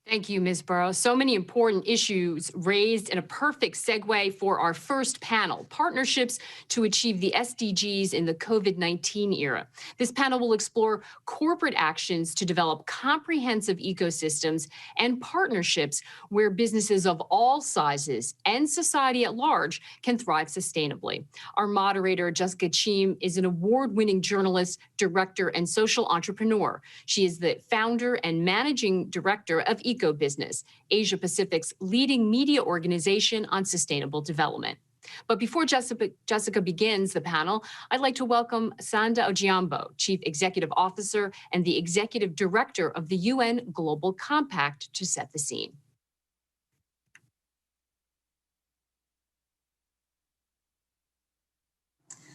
Thank you, Ms. Burrows. So many important issues raised in a perfect segue for our first panel, partnerships to achieve the SDGs in the COVID-19 era. This panel will explore corporate actions to develop comprehensive ecosystems and partnerships where businesses of all sizes and society at large can thrive sustainably. Our moderator, Jessica Cheam, is an award-winning journalist, director, and social entrepreneur. She is the founder and managing director of EcoBusiness, Asia Pacific's leading media organization on sustainable development. But before Jessica begins the panel, I'd like to welcome Sanda Ojiambo, Chief Executive Officer and the Executive Director of the UN Global Compact, to set the scene.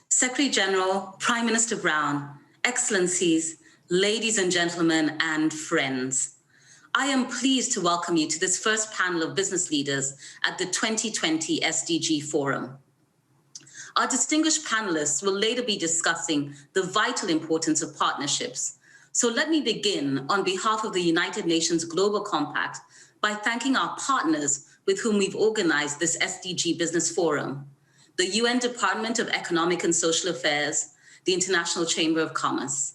Secretary General, Prime Minister Brown, Excellencies, ladies and gentlemen, and friends. I am pleased to welcome you to this first panel of business leaders at the 2020 SDG Forum. Our distinguished panelists will later be discussing the vital importance of partnerships. So let me begin on behalf of the United Nations Global Compact by thanking our partners with whom we've organized this SDG Business Forum: the UN Department of Economic and Social Affairs, the International Chamber of Commerce.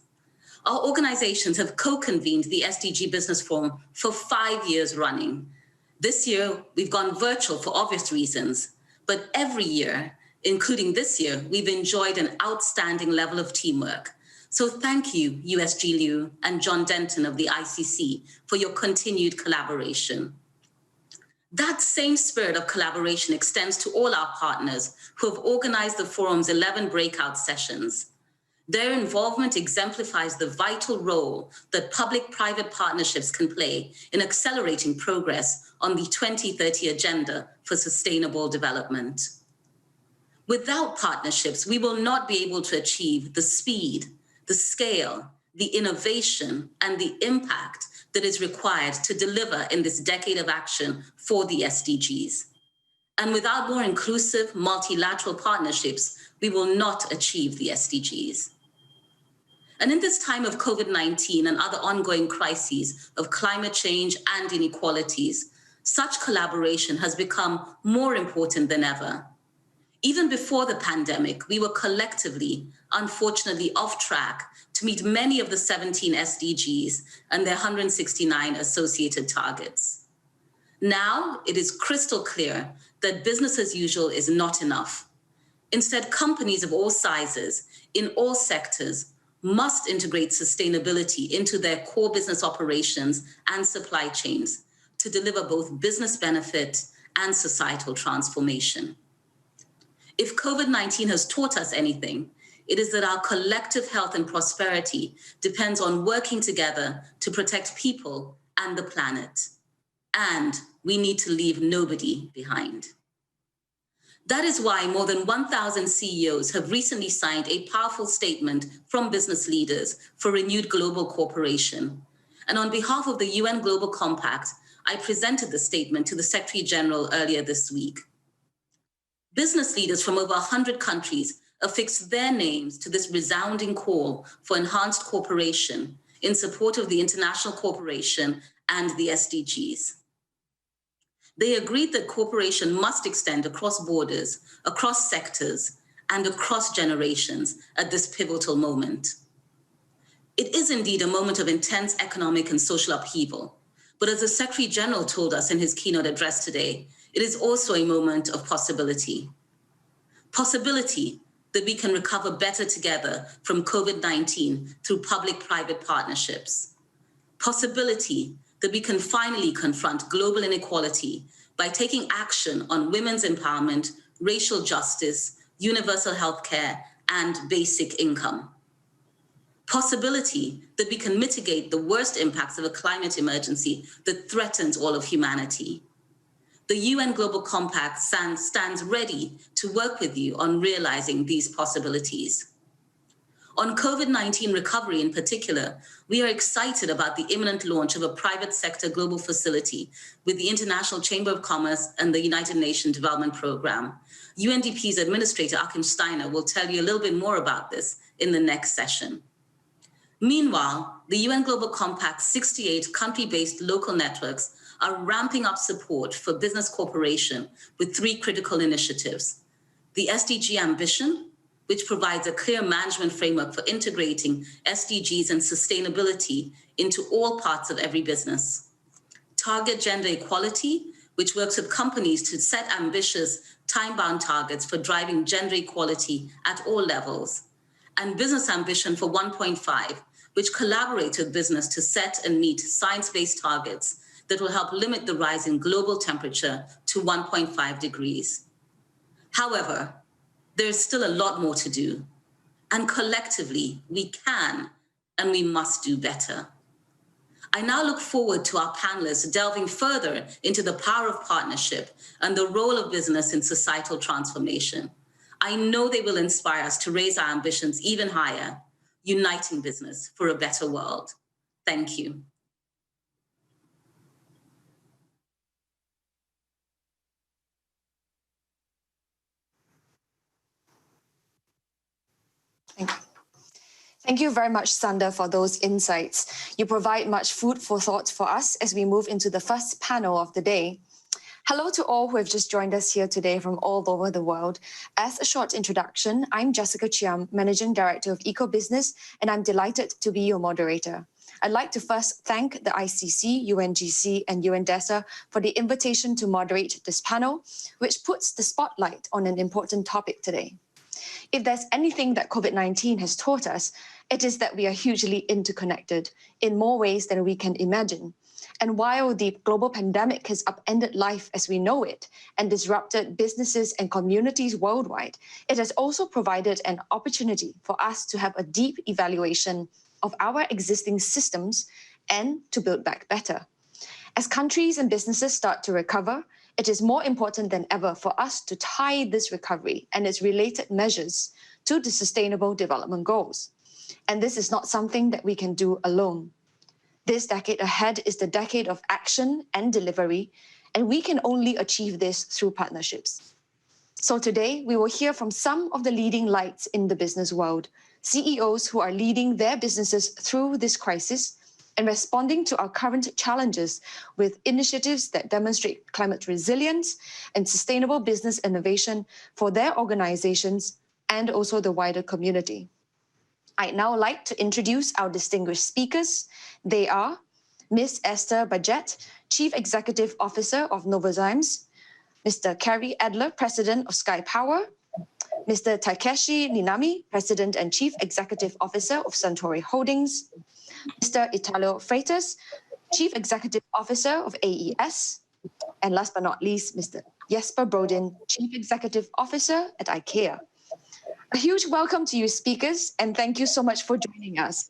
Our organizations have co-convened the SDG Business Forum for 5 years running. This year, we've gone virtual for obvious reasons, but every year, including this year, we've enjoyed an outstanding level of teamwork. So thank you, USG Liu and John Denton of the ICC, for your continued collaboration. That same spirit of collaboration extends to all our partners who have organized the forum's 11 breakout sessions. Their involvement exemplifies the vital role that public-private partnerships can play in accelerating progress on the 2030 Agenda for Sustainable Development. Without partnerships, we will not be able to achieve the speed, the scale, the innovation, and the impact that is required to deliver in this decade of action for the SDGs. And without more inclusive, multilateral partnerships, we will not achieve the SDGs. And in this time of COVID-19 and other ongoing crises of climate change and inequalities, such collaboration has become more important than ever. Even before the pandemic, we were collectively, unfortunately, off track to meet many of the 17 SDGs and their 169 associated targets. Now, it is crystal clear that business as usual is not enough. Instead, companies of all sizes, in all sectors, must integrate sustainability into their core business operations and supply chains to deliver both business benefit and societal transformation. If COVID-19 has taught us anything, it is that our collective health and prosperity depends on working together to protect people and the planet. And we need to leave nobody behind. That is why more than 1,000 CEOs have recently signed a powerful statement from business leaders for renewed global cooperation. And on behalf of the UN Global Compact, I presented the statement to the Secretary General earlier this week. Business leaders from over 100 countries affixed their names to this resounding call for enhanced cooperation in support of the international cooperation and the SDGs. They agreed that cooperation must extend across borders, across sectors, and across generations at this pivotal moment. It is indeed a moment of intense economic and social upheaval, but as the Secretary General told us in his keynote address today, it is also a moment of possibility. Possibility that we can recover better together from COVID-19 through public-private partnerships. Possibility that we can finally confront global inequality by taking action on women's empowerment, racial justice, universal health care, and basic income. Possibility that we can mitigate the worst impacts of a climate emergency that threatens all of humanity. The UN Global Compact stands ready to work with you on realizing these possibilities. On COVID-19 recovery in particular, we are excited about the imminent launch of a private sector global facility with the International Chamber of Commerce and the United Nations Development Programme. UNDP's administrator, Achim Steiner, will tell you a little bit more about this in the next session. Meanwhile, the UN Global Compact's 68 country-based local networks are ramping up support for business cooperation with 3 critical initiatives. The SDG Ambition, which provides a clear management framework for integrating SDGs and sustainability into all parts of every business. Target Gender Equality, which works with companies to set ambitious time-bound targets for driving gender equality at all levels. And Business Ambition for 1.5, which collaborates with business to set and meet science-based targets that will help limit the rise in global temperature to 1.5 degrees. However, there's still a lot more to do, and collectively we can and we must do better. I now look forward to our panelists delving further into the power of partnership and the role of business in societal transformation. I know they will inspire us to raise our ambitions even higher, uniting business for a better world. Thank you. Thank you very much, Sanda, for those insights. You provide much food for thought for us as we move into the first panel of the day. Hello to all who have just joined us here today from all over the world. As a short introduction, I'm Jessica Chiam, Managing Director of Eco-Business, and I'm delighted to be your moderator. I'd like to first thank the ICC, UNGC, and UNDESA for the invitation to moderate this panel, which puts the spotlight on an important topic today. If there's anything that COVID-19 has taught us, it is that we are hugely interconnected in more ways than we can imagine. And while the global pandemic has upended life as we know it and disrupted businesses and communities worldwide, it has also provided an opportunity for us to have a deep evaluation of our existing systems and to build back better. As countries and businesses start to recover, it is more important than ever for us to tie this recovery and its related measures to the Sustainable Development Goals. And this is not something that we can do alone. This decade ahead is the decade of action and delivery, and we can only achieve this through partnerships. So today, we will hear from some of the leading lights in the business world, CEOs who are leading their businesses through this crisis and responding to our current challenges with initiatives that demonstrate climate resilience and sustainable business innovation for their organizations and also the wider community. I'd now like to introduce our distinguished speakers. They are Ms. Esther Bajet, Chief Executive Officer of Novozymes, Mr. Kerry Adler, President of Sky Power, Mr. Takeshi Ninami, President and Chief Executive Officer of Suntory Holdings, Mr. Italo Freitas, Chief Executive Officer of AES, and last but not least, Mr. Jesper Brodin, Chief Executive Officer at IKEA. A huge welcome to you, speakers, and thank you so much for joining us.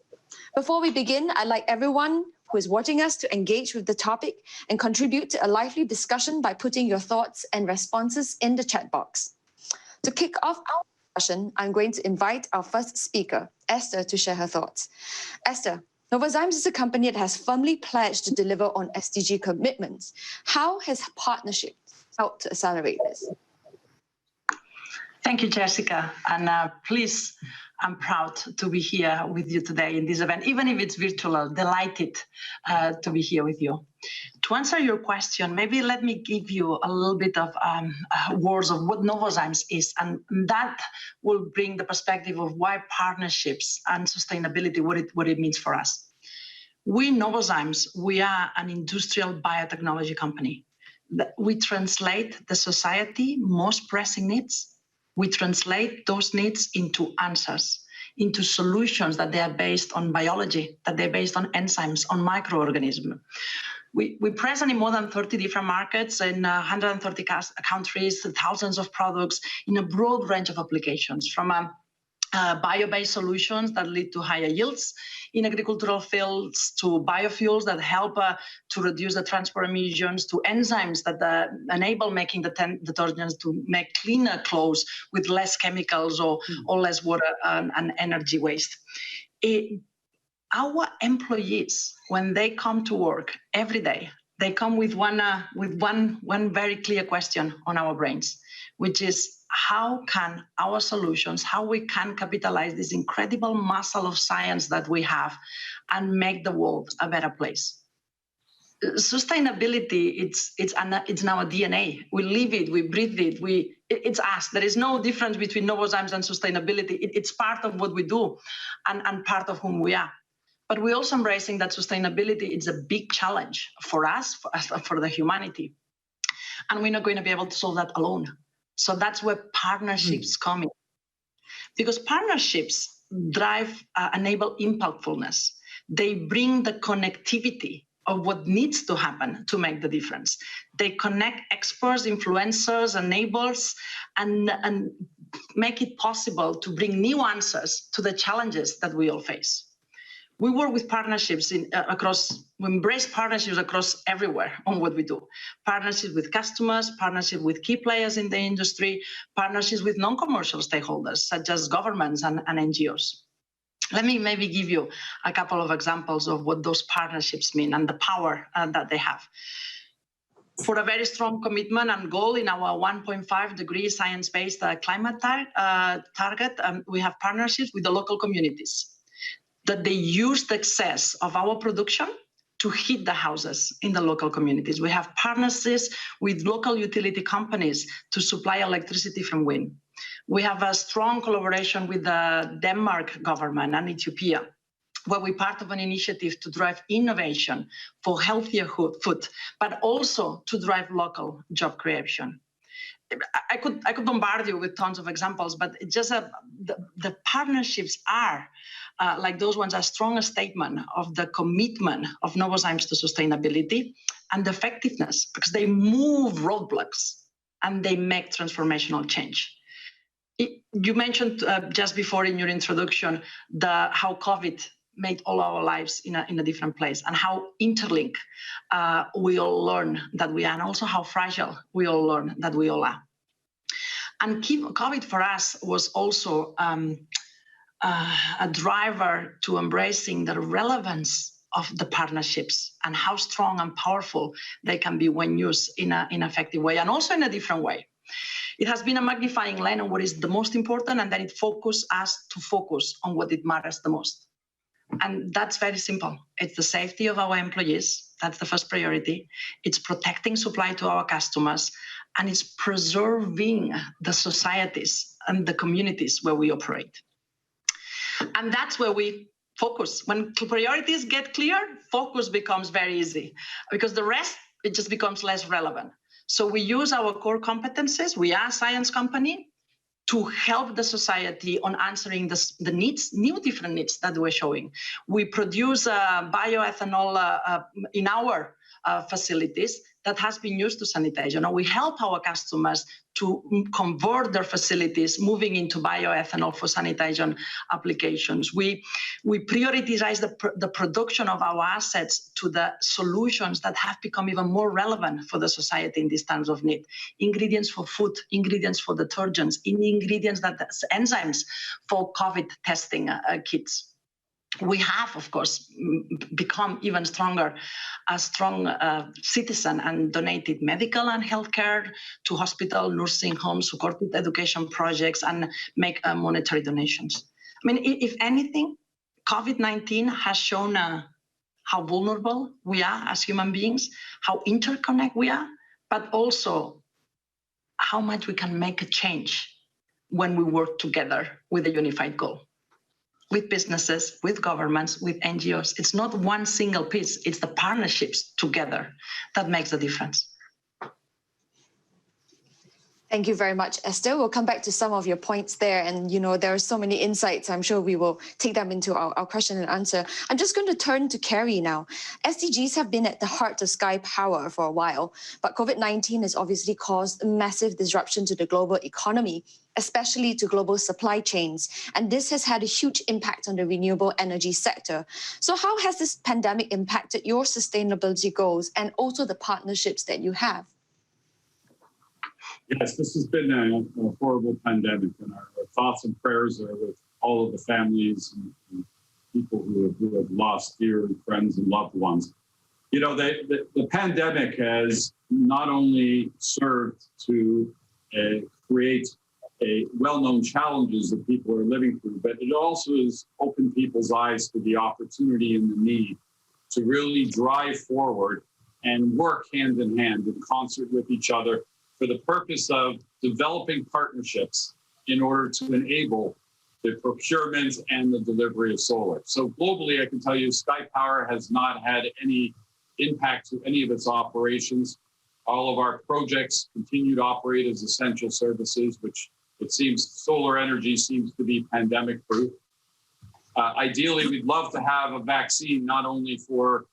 Before we begin, I'd like everyone who is watching us to engage with the topic and contribute to a lively discussion by putting your thoughts and responses in the chat box. To kick off our discussion, I'm going to invite our first speaker, Esther, to share her thoughts. Esther, Novozymes is a company that has firmly pledged to deliver on SDG commitments. How has partnership helped to accelerate this? Thank you, Jessica. And please, I'm proud to be here with you today in this event, even if it's virtual, delighted to be here with you. To answer your question, maybe let me give you a little bit of words of what Novozymes is, and that will bring the perspective of why partnerships and sustainability, what it means for us. We, Novozymes, we are an industrial biotechnology company. We translate the society most pressing needs. We translate those needs into answers, into solutions that they are based on biology, that they're based on enzymes, on microorganisms. We're present in more than 30 different markets in 130 countries, thousands of products in a broad range of applications, from bio-based solutions that lead to higher yields in agricultural fields, to biofuels that help to reduce the transport emissions, to enzymes that enable making the detergents to make cleaner clothes with less chemicals or less water and energy waste. Our employees, when they come to work every day, they come with one very clear question on our brains, which is, how can our solutions, how we can capitalize this incredible muscle of science that we have and make the world a better place? sustainability, it's now a DNA. We live it, we breathe it, it's us. There is no difference between Novozymes and sustainability. It's part of what we do and part of whom we are. But we're also embracing that sustainability is a big challenge for us, for the humanity. And we're not going to be able to solve that alone. So that's where partnerships come in. Because partnerships enable impactfulness. They bring the connectivity of what needs to happen to make the difference. They connect experts, influencers, enablers, and make it possible to bring new answers to the challenges that we all face. We work with partnerships we embrace partnerships across everywhere on what we do. Partnerships with customers, partnerships with key players in the industry, partnerships with non-commercial stakeholders, such as governments and NGOs. Let me maybe give you a couple of examples of what those partnerships mean and the power that they have. For a very strong commitment and goal in our 1.5-degree science-based climate target, we have partnerships with the local communities, that they use the excess of our production to heat the houses in the local communities. We have partnerships with local utility companies to supply electricity from wind. We have a strong collaboration with the Denmark government and Ethiopia, where we're part of an initiative to drive innovation for healthier food, but also to drive local job creation. I could bombard you with tons of examples, but it's just the partnerships are like those ones, a strong statement of the commitment of Novozymes to sustainability and the effectiveness, because they move roadblocks and they make transformational change. You mentioned just before in your introduction how COVID made all our lives in a different place, and how interlinked we all learn that we are, and also how fragile we all learn that we all are. And COVID for us was also a driver to embracing the relevance of the partnerships and how strong and powerful they can be when used in an effective way, and also in a different way. It has been a magnifying lens on what is the most important, and that it focuses us to focus on what it matters the most. And that's very simple. It's the safety of our employees. That's the first priority. It's protecting supply to our customers, and it's preserving the societies and the communities where we operate. And that's where we focus. When priorities get clear, focus becomes very easy, because the rest, it just becomes less relevant. So we use our core competencies. We are a science company to help the society on answering the needs, different needs that we're showing. We produce bioethanol in our facilities that has been used to sanitation. We help our customers to convert their facilities, moving into bioethanol for sanitation applications. We prioritize the production of our assets to the solutions that have become even more relevant for the society in these times of need. Ingredients for food, ingredients for detergents, ingredients enzymes for COVID testing kits. We have, of course, become even stronger, a strong citizen, and donated medical and healthcare to hospital, nursing homes, supported education projects, and make monetary donations. I mean, if anything, COVID-19 has shown how vulnerable we are as human beings, how interconnected we are, but also how much we can make a change when we work together with a unified goal. With businesses, with governments, with NGOs. It's not one single piece, it's the partnerships together that makes the difference. Thank you very much, Esther. We'll come back to some of your points there. And, there are so many insights. I'm sure we will take them into our question and answer. I'm just going to turn to Carrie now. SDGs have been at the heart of Sky Power for a while, but COVID-19 has obviously caused massive disruption to the global economy, especially to global supply chains. And this has had a huge impact on the renewable energy sector. So how has this pandemic impacted your sustainability goals and also the partnerships that you have? Yes, this has been a horrible pandemic, and our thoughts and prayers are with all of the families and people who have lost dear friends and loved ones. The pandemic has not only served to create well-known challenges that people are living through, but it also has opened people's eyes to the opportunity and the need to really drive forward and work hand in hand in concert with each other for the purpose of developing partnerships in order to enable the procurement and the delivery of solar. So globally, I can tell you SkyPower has not had any impact to any of its operations. All of our projects continue to operate as essential services, which it seems solar energy seems to be pandemic proof. Ideally, we'd love to have a vaccine, not only for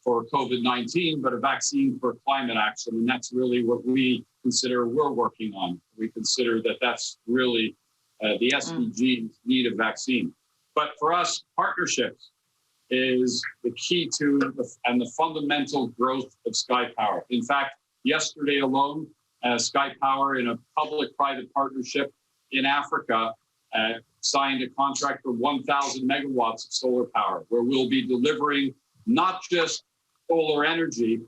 COVID-19, but a vaccine for climate action. And that's really what we consider we're working on. We consider that that's really the SDGs need a vaccine. But for us, partnerships is the key to and the fundamental growth of SkyPower. In fact, yesterday alone, SkyPower, in a public-private partnership in Africa, signed a contract for 1,000 megawatts of solar power, where we'll be delivering not just solar energy,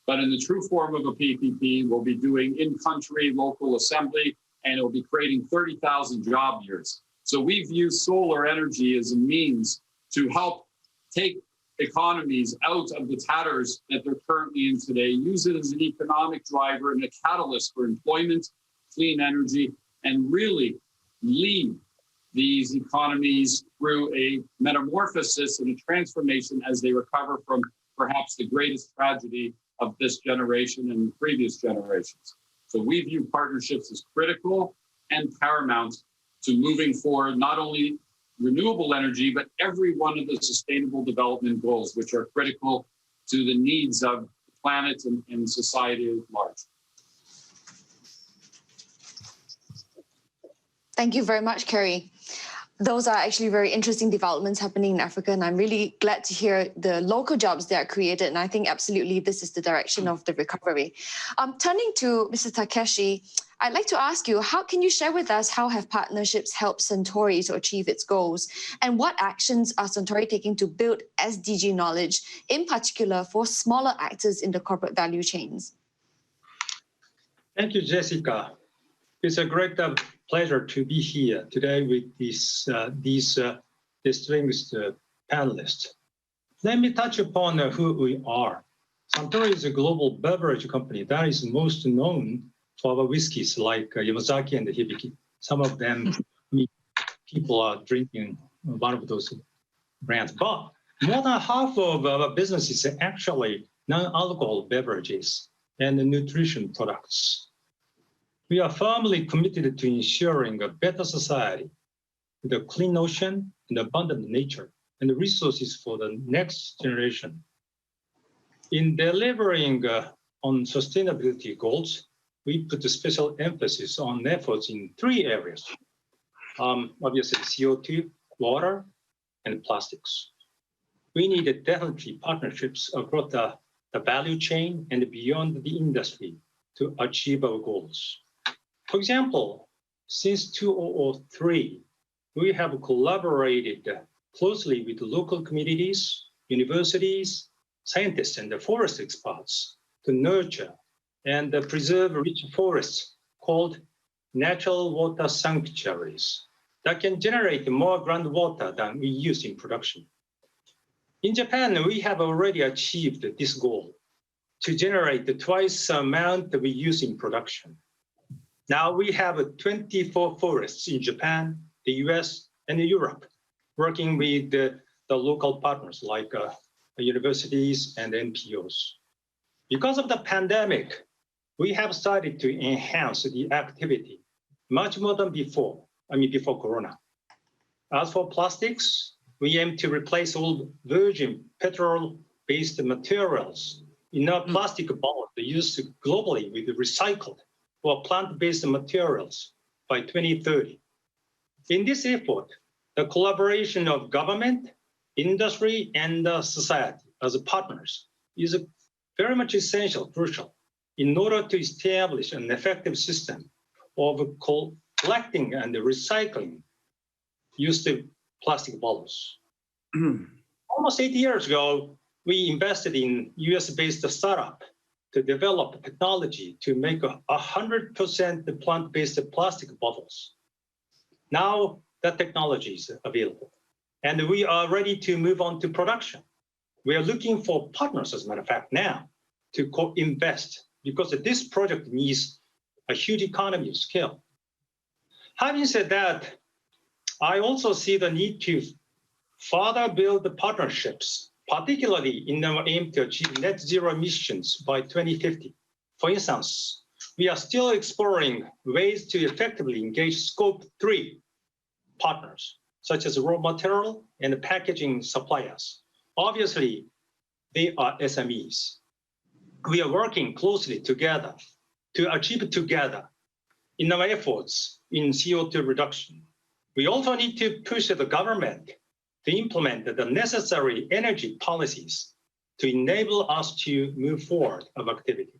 but in the true form of a PPP, we'll be doing in-country local assembly, and it'll be creating 30,000 job years. So we view solar energy as a means to help take economies out of the tatters that they're currently in today, use it as an economic driver and a catalyst for employment, clean energy, and really lead these economies through a metamorphosis and a transformation as they recover from perhaps the greatest tragedy of this generation and previous generations. So we view partnerships as critical and paramount to moving forward, not only renewable energy, but every one of the sustainable development goals, which are critical to the needs of the planet and society at large. Thank you very much, Kerry. Those are actually very interesting developments happening in Africa, and I'm really glad to hear the local jobs that are created, and I think absolutely this is the direction of the recovery. Turning to Mr. Takeshi, I'd like to ask you, how can you share with us how have partnerships helped Suntory to achieve its goals, and what actions are Suntory taking to build SDG knowledge, in particular for smaller actors in the corporate value chains? Thank you, Jessica. It's a great pleasure to be here today with these distinguished panelists. Let me touch upon who we are. Suntory is a global beverage company that is most known for our whiskeys like Yamazaki and Hibiki. Some of them, people are drinking one of those brands. But more than half of our business is actually non-alcohol beverages and nutrition products. We are firmly committed to ensuring a better society with a clean ocean and abundant nature and the resources for the next generation. In delivering on sustainability goals, we put a special emphasis on efforts in 3 areas. Obviously, CO2, water, and plastics. We need definitely partnerships across the value chain and beyond the industry to achieve our goals. For example, since 2003, we have collaborated closely with local communities, universities, scientists, and forest experts to nurture and preserve rich forests called natural water sanctuaries that can generate more groundwater than we use in production. In Japan, we have already achieved this goal to generate twice the amount that we use in production. Now we have 24 forests in Japan, the US, and Europe, working with the local partners like universities and NPOs. Because of the pandemic, we have started to enhance the activity much more than before Corona. As for plastics, we aim to replace all virgin petrol-based materials in our plastic bottles used globally with recycled or plant-based materials by 2030. In this effort, the collaboration of government, industry, and society as partners is very much essential, crucial, in order to establish an effective system of collecting and recycling used plastic bottles. Almost 8 years ago, we invested in US-based startup to develop technology to make 100% plant-based plastic bottles. Now that technology is available, and we are ready to move on to production. We are looking for partners, as a matter of fact, now to co-invest because this project needs a huge economy of scale. Having said that, I also see the need to further build the partnerships, particularly in our aim to achieve net zero emissions by 2050. For instance, we are still exploring ways to effectively engage Scope 3 partners, such as raw material and packaging suppliers. Obviously, they are SMEs. We are working closely together to achieve together in our efforts in CO2 reduction. We also need to push the government to implement the necessary energy policies to enable us to move forward of activity.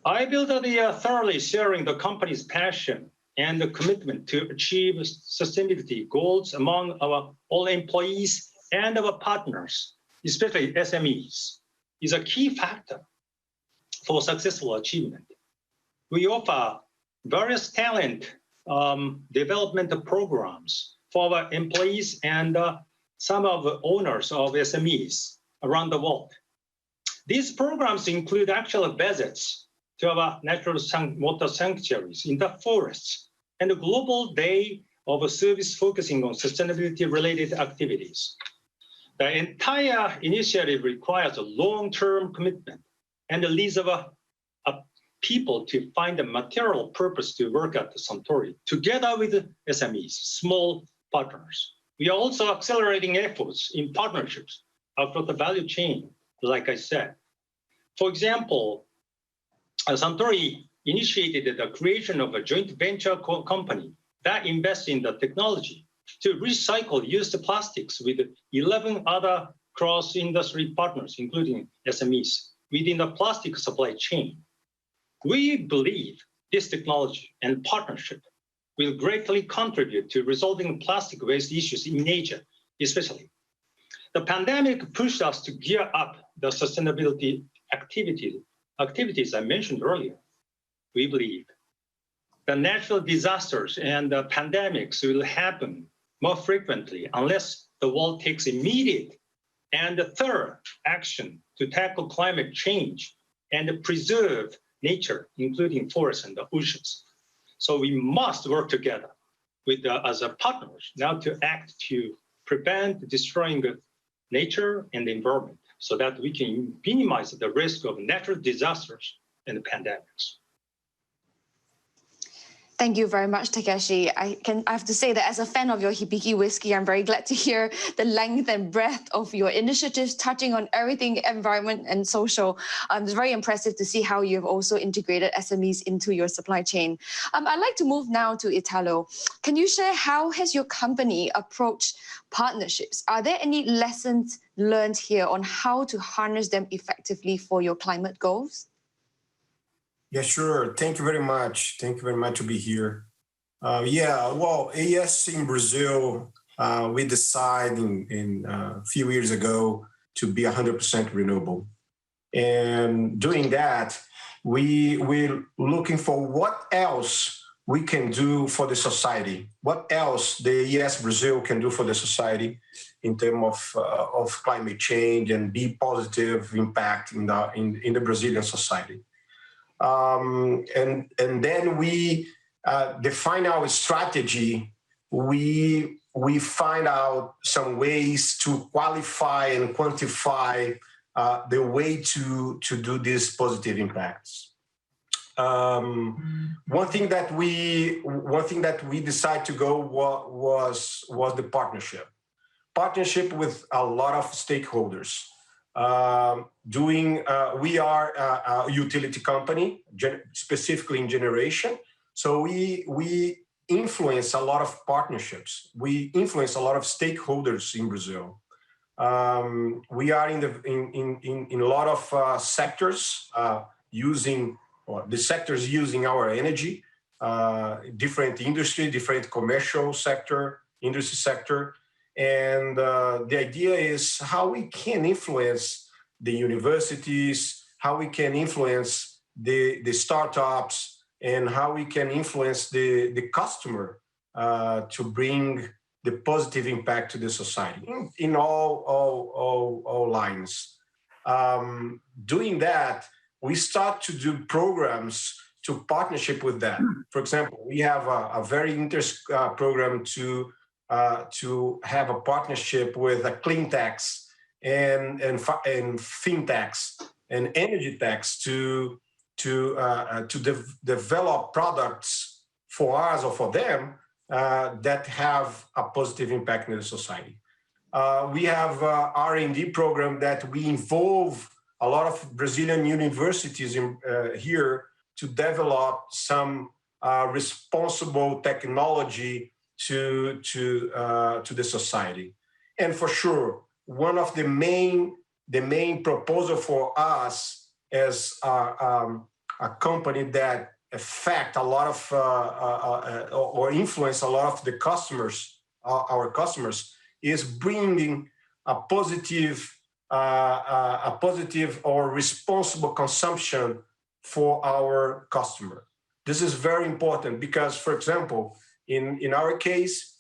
I believe that they are thoroughly sharing the company's passion and the commitment to achieve sustainability goals among our all employees and our partners, especially SMEs, is a key factor for successful achievement. We offer various talent development programs for our employees and some of the owners of SMEs around the world. These programs include actual visits to our natural water sanctuaries in the forests and a global day of service focusing on sustainability-related activities. The entire initiative requires a long-term commitment and leads our people to find a material purpose to work at the Suntory together with SMEs, small partners. We are also accelerating efforts in partnerships across the value chain, like I said. For example, Suntory initiated the creation of a joint venture company that invests in the technology to recycle used plastics with 11 other cross-industry partners, including SMEs, within the plastic supply chain. We believe this technology and partnership will greatly contribute to resolving plastic waste issues in nature, especially. The pandemic pushed us to gear up the sustainability activities I mentioned earlier. We believe the natural disasters and the pandemics will happen more frequently unless the world takes immediate and thorough action to tackle climate change and preserve nature, including forests and the oceans. So we must work together with as a partners now to act to prevent destroying nature and the environment so that we can minimize the risk of natural disasters and pandemics. Thank you very much, Takeshi. I have to say that as a fan of your Hibiki whiskey, I'm very glad to hear the length and breadth of your initiatives touching on everything environment and social. It's very impressive to see how you've also integrated SMEs into your supply chain. I'd like to move now to Italo. Can you share how has your company approached partnerships? Are there any lessons learned here on how to harness them effectively for your climate goals? Yeah, sure. Thank you very much. Thank you very much to be here. Well, AES in Brazil, we decided a few years ago to be 100% renewable. And doing that, we're looking for what else we can do for the society. What else the AES Brazil can do for the society in terms of climate change and be positive impact in the Brazilian society. And then we define our strategy. We find out some ways to qualify and quantify the way to do these positive impacts. One thing that we decided to go was the partnership with a lot of stakeholders. We are a utility company, specifically in generation. So we influence a lot of partnerships. We influence a lot of stakeholders in Brazil. We are in a lot of sectors using our energy, different industry, different commercial sector, industry sector. And the idea is how we can influence the universities, how we can influence the startups, and how we can influence the customer to bring the positive impact to the society in all lines. doing that, we start to do programs to partnership with that. For example, we have a very interesting program to have a partnership with a clean tax and fintechs and energy tax to develop products for us or for them that have a positive impact in the society. We have a R&D program that we involve a lot of Brazilian universities here to develop some responsible technology to the society. And for sure, one of the main proposal for us as a company that affect a lot of or influence a lot of the customers, our customers, is bringing a positive or responsible consumption for our customer. This is very important because, for example, in our case,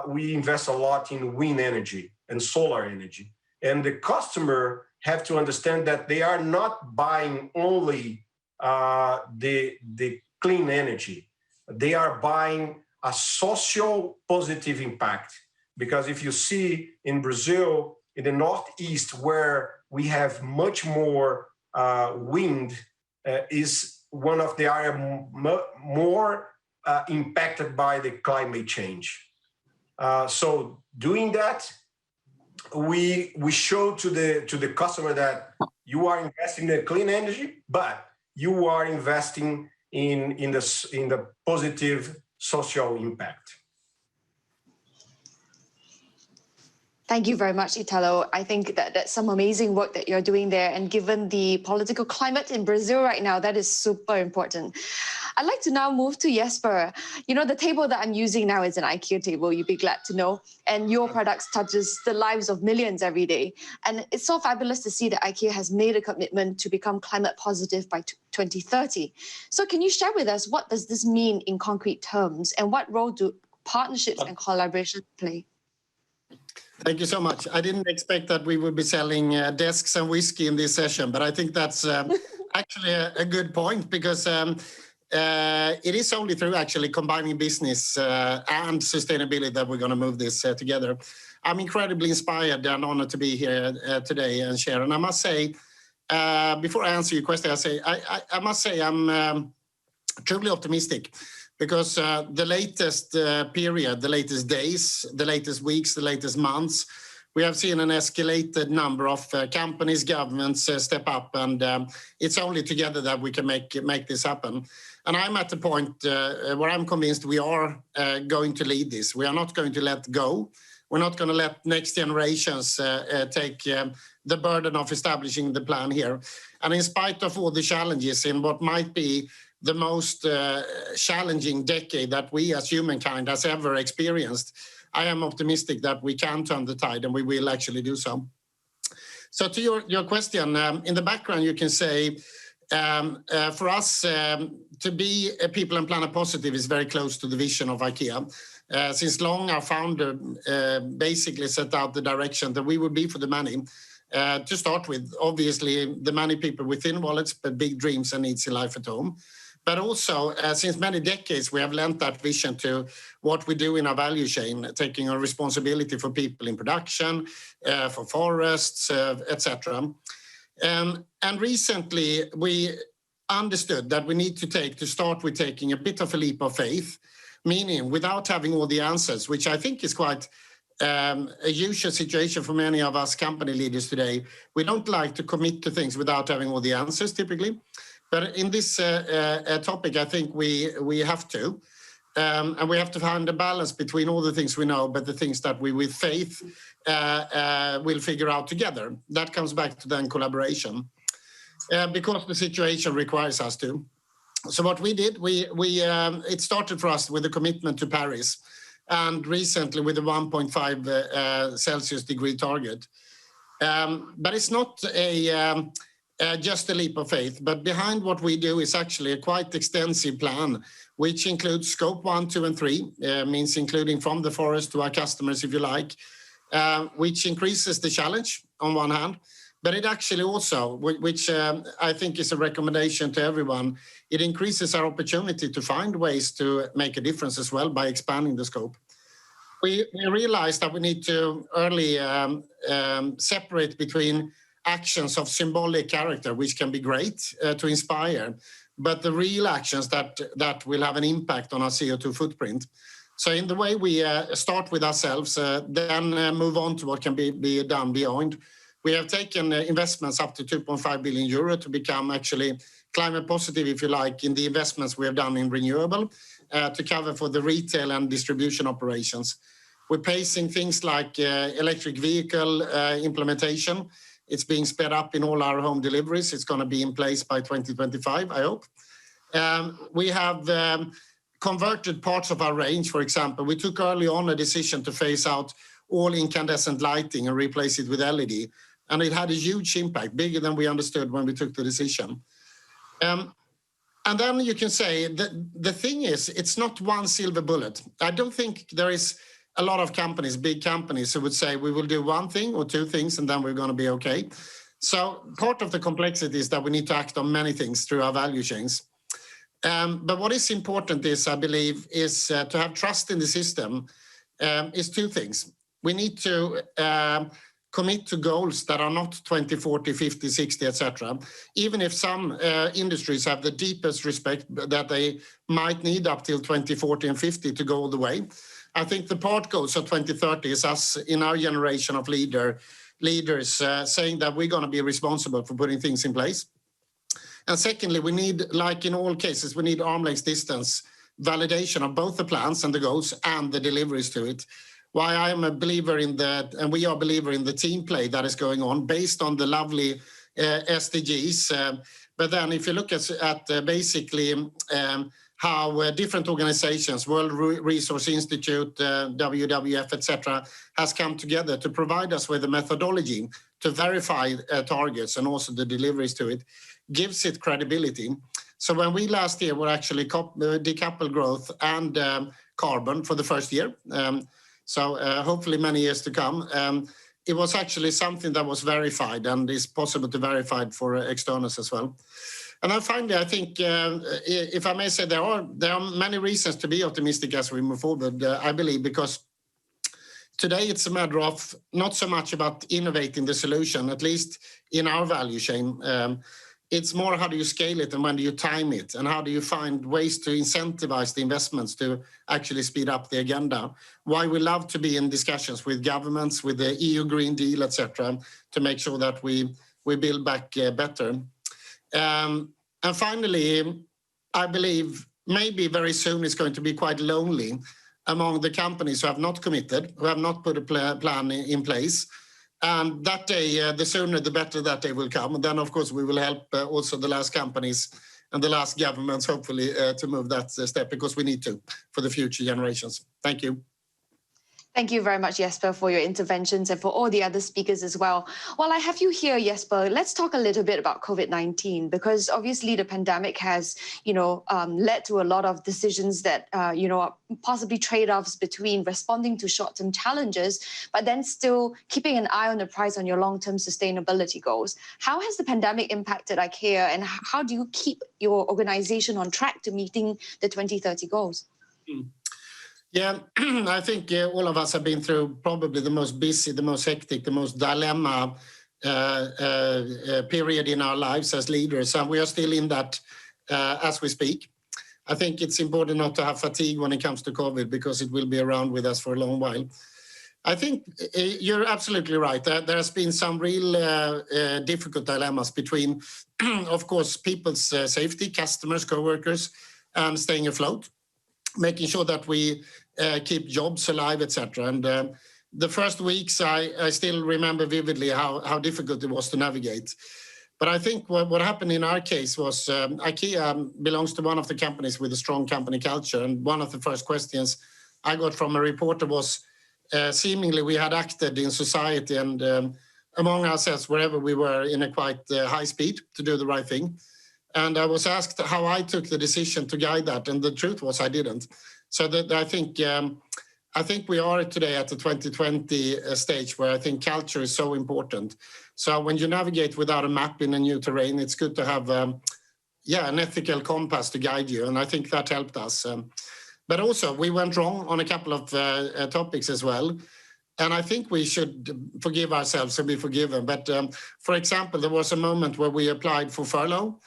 we invest a lot in wind energy and solar energy. And the customer have to understand that they are not buying only the clean energy. They are buying a social positive impact. Because if you see in Brazil, in the Northeast, where we have much more wind, is one of the areas more impacted by the climate change. So doing that, we show to the customer that you are investing in clean energy, but you are investing in the positive social impact. Thank you very much, Italo. I think that's some amazing work that you're doing there. And given the political climate in Brazil right now, that is super important. I'd like to now move to Jesper. You know, the table that I'm using now is an IKEA table, you'd be glad to know. And your products touches the lives of millions every day. And it's so fabulous to see that IKEA has made a commitment to become climate positive by 2030. So can you share with us, what does this mean in concrete terms? And what role do partnerships and collaboration play? Thank you so much. I didn't expect that we would be selling desks and whiskey in this session, but I think that's actually a good point, because it is only through actually combining business and sustainability that we're going to move this together. I'm incredibly inspired and honored to be here today and share. And I must say, before I answer your question, I must say I'm truly optimistic. Because the latest period, the latest days, the latest weeks, the latest months, we have seen an escalated number of companies, governments step up, and it's only together that we can make this happen. And I'm at the point where I'm convinced we are going to lead this. We are not going to let go. We're not going to let next generations take the burden of establishing the plan here. And in spite of all the challenges in what might be the most challenging decade that we as humankind has ever experienced, I am optimistic that we can turn the tide, and we will actually do so. So to your question, in the background you can say, for us to be a people and planet positive is very close to the vision of IKEA. Since long, our founder basically set out the direction that we would be for the many. To start with, obviously, the many people within wallets, but big dreams and needs in life at home. But also, since many decades, we have lent that vision to what we do in our value chain, taking a responsibility for people in production, for forests, etc. And recently, we understood that we need to start with taking a bit of a leap of faith, meaning without having all the answers, which I think is quite a usual situation for many of us company leaders today. We don't like to commit to things without having all the answers, typically. But in this topic, I think we have to. And we have to find a balance between all the things we know, but the things that we, with faith, will figure out together. That comes back to then collaboration. Because the situation requires us to. So what we did, it started for us with a commitment to Paris, and recently with a 1.5 Celsius degree target. But it's not just a leap of faith, but behind what we do is actually a quite extensive plan, which includes scope 1, 2, and 3, means including from the forest to our customers, if you like, which increases the challenge on one hand, but it actually also, which I think is a recommendation to everyone, it increases our opportunity to find ways to make a difference as well by expanding the scope. We realized that we need to early separate between actions of symbolic character, which can be great to inspire, but the real actions that will have an impact on our CO2 footprint. So in the way we start with ourselves, then move on to what can be done beyond. We have taken investments up to 2.5 billion euro to become actually climate positive, if you like, in the investments we have done in Renewable to cover for the retail and distribution operations. We're pacing things like electric vehicle implementation. It's being sped up in all our home deliveries. It's going to be in place by 2025, I hope. We have converted parts of our range, for example. We took early on a decision to phase out all incandescent lighting and replace it with LED. And it had a huge impact, bigger than we understood when we took the decision. And then you can say that the thing is, it's not one silver bullet. I don't think there is a lot of companies, big companies, who would say we will do one thing or two things and then we're going to be okay. So part of the complexity is that we need to act on many things through our value chains. But what is important is, I believe, is to have trust in the system is two things. We need to commit to goals that are not 20, 40, 50, 60, etc. Even if some industries have the deepest respect that they might need up till 20, 40 and 50 to go all the way. I think the part goals of 2030 is us in our generation of leaders saying that we're going to be responsible for putting things in place. And secondly, we need, like in all cases, we need arm's length distance validation of both the plans and the goals and the deliveries to it. Why I am a believer in that, and we are a believer in the team play that is going on based on the lovely SDGs. But then if you look at basically how different organizations, World Resource Institute, WWF, etc., has come together to provide us with a methodology to verify targets and also the deliveries to it, gives it credibility. So when we last year were actually decoupled growth and carbon for the first year, so hopefully many years to come, it was actually something that was verified and is possible to verify for externals as well. And then finally, I think, if I may say, there are many reasons to be optimistic as we move forward, I believe, because today it's a matter of not so much about innovating the solution, at least in our value chain. It's more how do you scale it and when do you time it and how do you find ways to incentivize the investments to actually speed up the agenda. Why we love to be in discussions with governments, with the EU Green Deal, etc., to make sure that we build back better. And finally, I believe maybe very soon it's going to be quite lonely among the companies who have not committed, who have not put a plan in place. And that day, the sooner the better that day will come. And then, of course, we will help also the last companies and the last governments, hopefully, to move that step, because we need to for the future generations. Thank you. Thank you very much, Jesper, for your interventions and for all the other speakers as well. While I have you here, Jesper, let's talk a little bit about COVID-19, because obviously the pandemic has, led to a lot of decisions that, possibly trade-offs between responding to short-term challenges, but then still keeping an eye on the prize on your long-term sustainability goals. How has the pandemic impacted IKEA, and how do you keep your organization on track to meeting the 2030 goals? Yeah, I think all of us have been through probably the most busy, the most hectic, the most dilemma period in our lives as leaders. And we are still in that as we speak. I think it's important not to have fatigue when it comes to COVID, because it will be around with us for a long while. I think you're absolutely right. There has been some real difficult dilemmas between, of course, people's safety, customers, co-workers, and staying afloat, making sure that we keep jobs alive, etc. And the first weeks, I still remember vividly how difficult it was to navigate. But I think what happened in our case was IKEA belongs to one of the companies with a strong company culture. And one of the first questions I got from a reporter was, seemingly we had acted in society and among ourselves, wherever we were, in a quite high speed to do the right thing. And I was asked how I took the decision to guide that. And the truth was I didn't. So that I think I think we are today at the 2020 stage where I think culture is so important. So when you navigate without a map in a new terrain, it's good to have an ethical compass to guide you. And I think that helped us. But also we went wrong on a couple of topics as well. And I think we should forgive ourselves and be forgiven. But for example, there was a moment where we applied for furlough.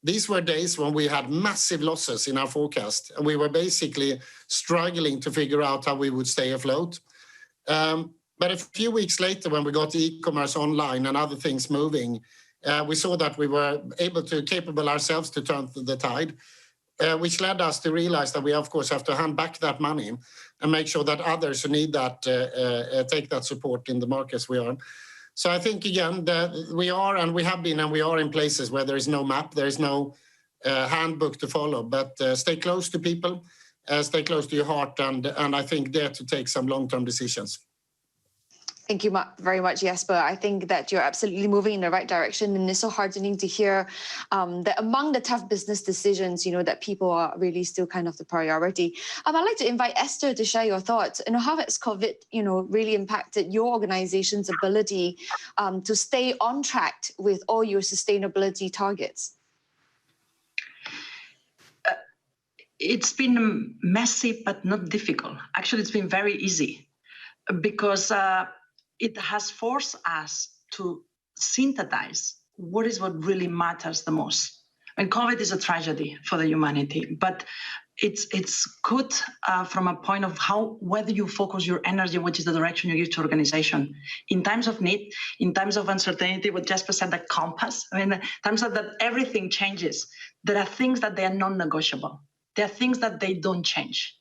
These were days when we had massive losses in our forecast, and we were basically struggling to figure out how we would stay afloat. But a few weeks later, when we got e-commerce online and other things moving, we saw that we were capable ourselves to turn the tide, which led us to realize that we, of course, have to hand back that money and make sure that others who need that take that support in the markets we are. So I think, again, we are and we have been and we are in places where there is no map, there is no handbook to follow, but stay close to people, stay close to your heart, and I think dare to take some long-term decisions. Thank you very much, Jesper. I think that you're absolutely moving in the right direction, and it's so heartening to hear that among the tough business decisions, that people are really still kind of the priority. I'd like to invite Esther to share your thoughts. How has COVID, really impacted your organization's ability to stay on track with all your sustainability targets? It's been messy, but not difficult. Actually, it's been very easy because it has forced us to synthesize what really matters the most. And COVID is a tragedy for the humanity, but it's good from a point of whether you focus your energy, which is the direction you give to organization. In times of need, in times of uncertainty, what Jesper said, the compass, in times of that everything changes, there are things that they are non-negotiable. There are things that they don't change.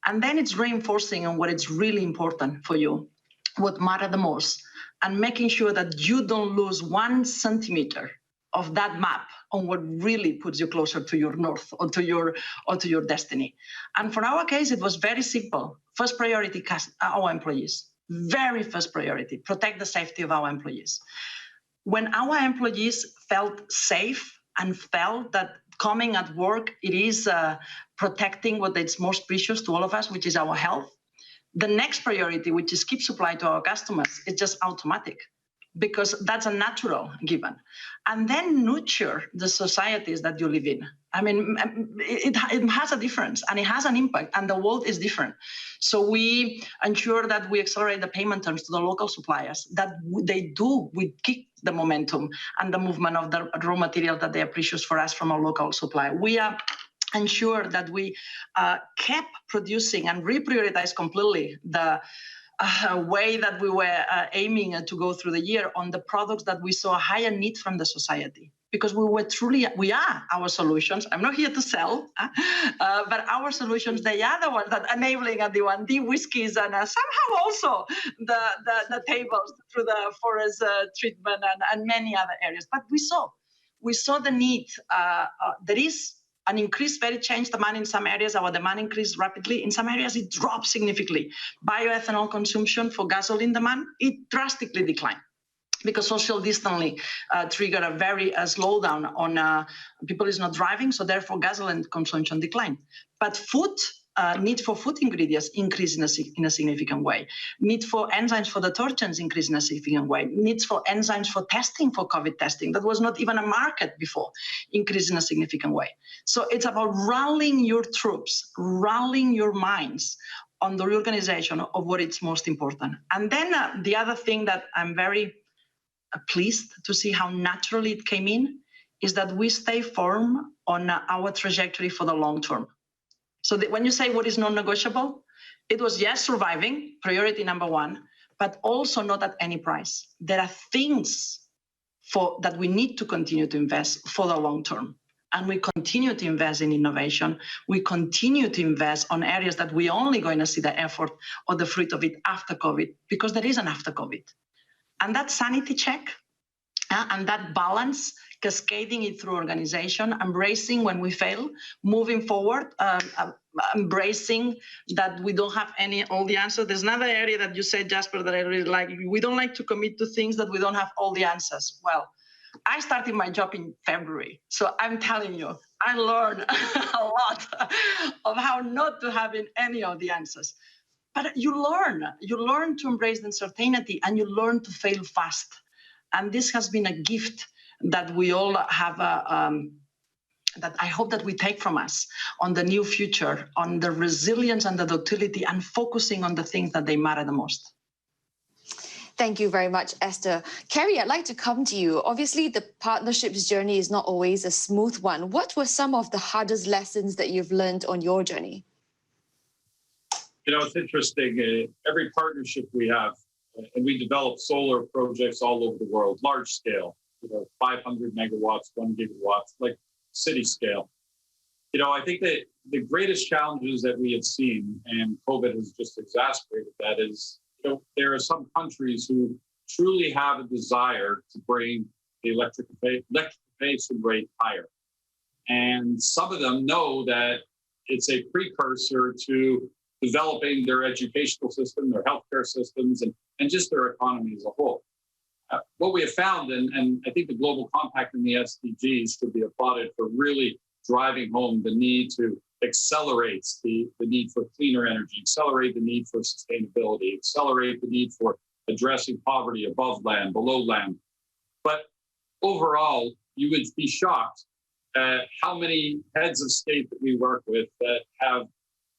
And then it's reinforcing on what is really important for you, what matters the most, and making sure that you don't lose 1 centimeter of that map on what really puts you closer to your north or to your destiny. And for our case, it was very simple. First priority, our employees. Very first priority, protect the safety of our employees. When our employees felt safe and felt that coming at work, it is protecting what is most precious to all of us, which is our health. The next priority, which is keep supply to our customers, is just automatic because that's a natural given. And then nurture the societies that you live in. I mean, it has a difference and it has an impact, and the world is different. So we ensure that we accelerate the payment terms to the local suppliers, that we kick the momentum and the movement of the raw material that they are precious for us from our local supply. We are ensure that we kept producing and reprioritize completely the way that we were aiming to go through the year on the products that we saw a higher need from the society. Because we are our solutions. I'm not here to sell, but our solutions, they are the ones that enabling the whiskeys and somehow also the tables through the forest treatment and many other areas. But we saw the need. There is an increased very change demand in some areas. Our demand increased rapidly. In some areas, it dropped significantly. Bioethanol consumption for gasoline demand, it drastically declined because social distancing triggered a very slowdown on people is not driving, so therefore gasoline consumption declined. But need for food ingredients increased in a significant way. Need for enzymes for detergents increased in a significant way. Needs for enzymes for testing, for COVID testing, that was not even a market before, increased in a significant way. So it's about rallying your troops, rallying your minds on the reorganization of what is most important. And then the other thing that I'm very pleased to see how naturally it came in is that we stay firm on our trajectory for the long term. So when you say what is non-negotiable, it was, yes, surviving, priority number 1, but also not at any price. There are things that we need to continue to invest for the long term. And we continue to invest in innovation. We continue to invest on areas that we're only going to see the effort or the fruit of it after COVID, because there is an after COVID. And that sanity check and that balance, cascading it through organization, embracing when we fail, moving forward, embracing that we don't have all the answers. There's another area that you said, Jesper, that I really like. We don't like to commit to things that we don't have all the answers. Well, I started my job in February. So I'm telling you, I learned a lot of how not to have any of the answers. But you learn to embrace the uncertainty, and you learn to fail fast. And this has been a gift that we all have, that I hope that we take from us on the new future, on the resilience and the ductility, and focusing on the things that they matter the most. Thank you very much, Esther. Carrie, I'd like to come to you. Obviously, the partnerships journey is not always a smooth one. What were some of the hardest lessons that you've learned on your journey? You know, it's interesting. Every partnership we have, and we develop solar projects all over the world, large scale, 500 megawatts, 1 gigawatt, like city scale. I think that the greatest challenges that we have seen, and COVID has just exacerbated that, is there are some countries who truly have a desire to bring the electrification rate higher. And some of them know that it's a precursor to developing their educational system, their healthcare systems, and just their economy as a whole. What we have found, and I think the Global Compact and the SDGs should be applauded for really driving home the need to accelerate the need for cleaner energy, accelerate the need for sustainability, accelerate the need for addressing poverty above land, below land. But overall, you would be shocked at how many heads of state that we work with that have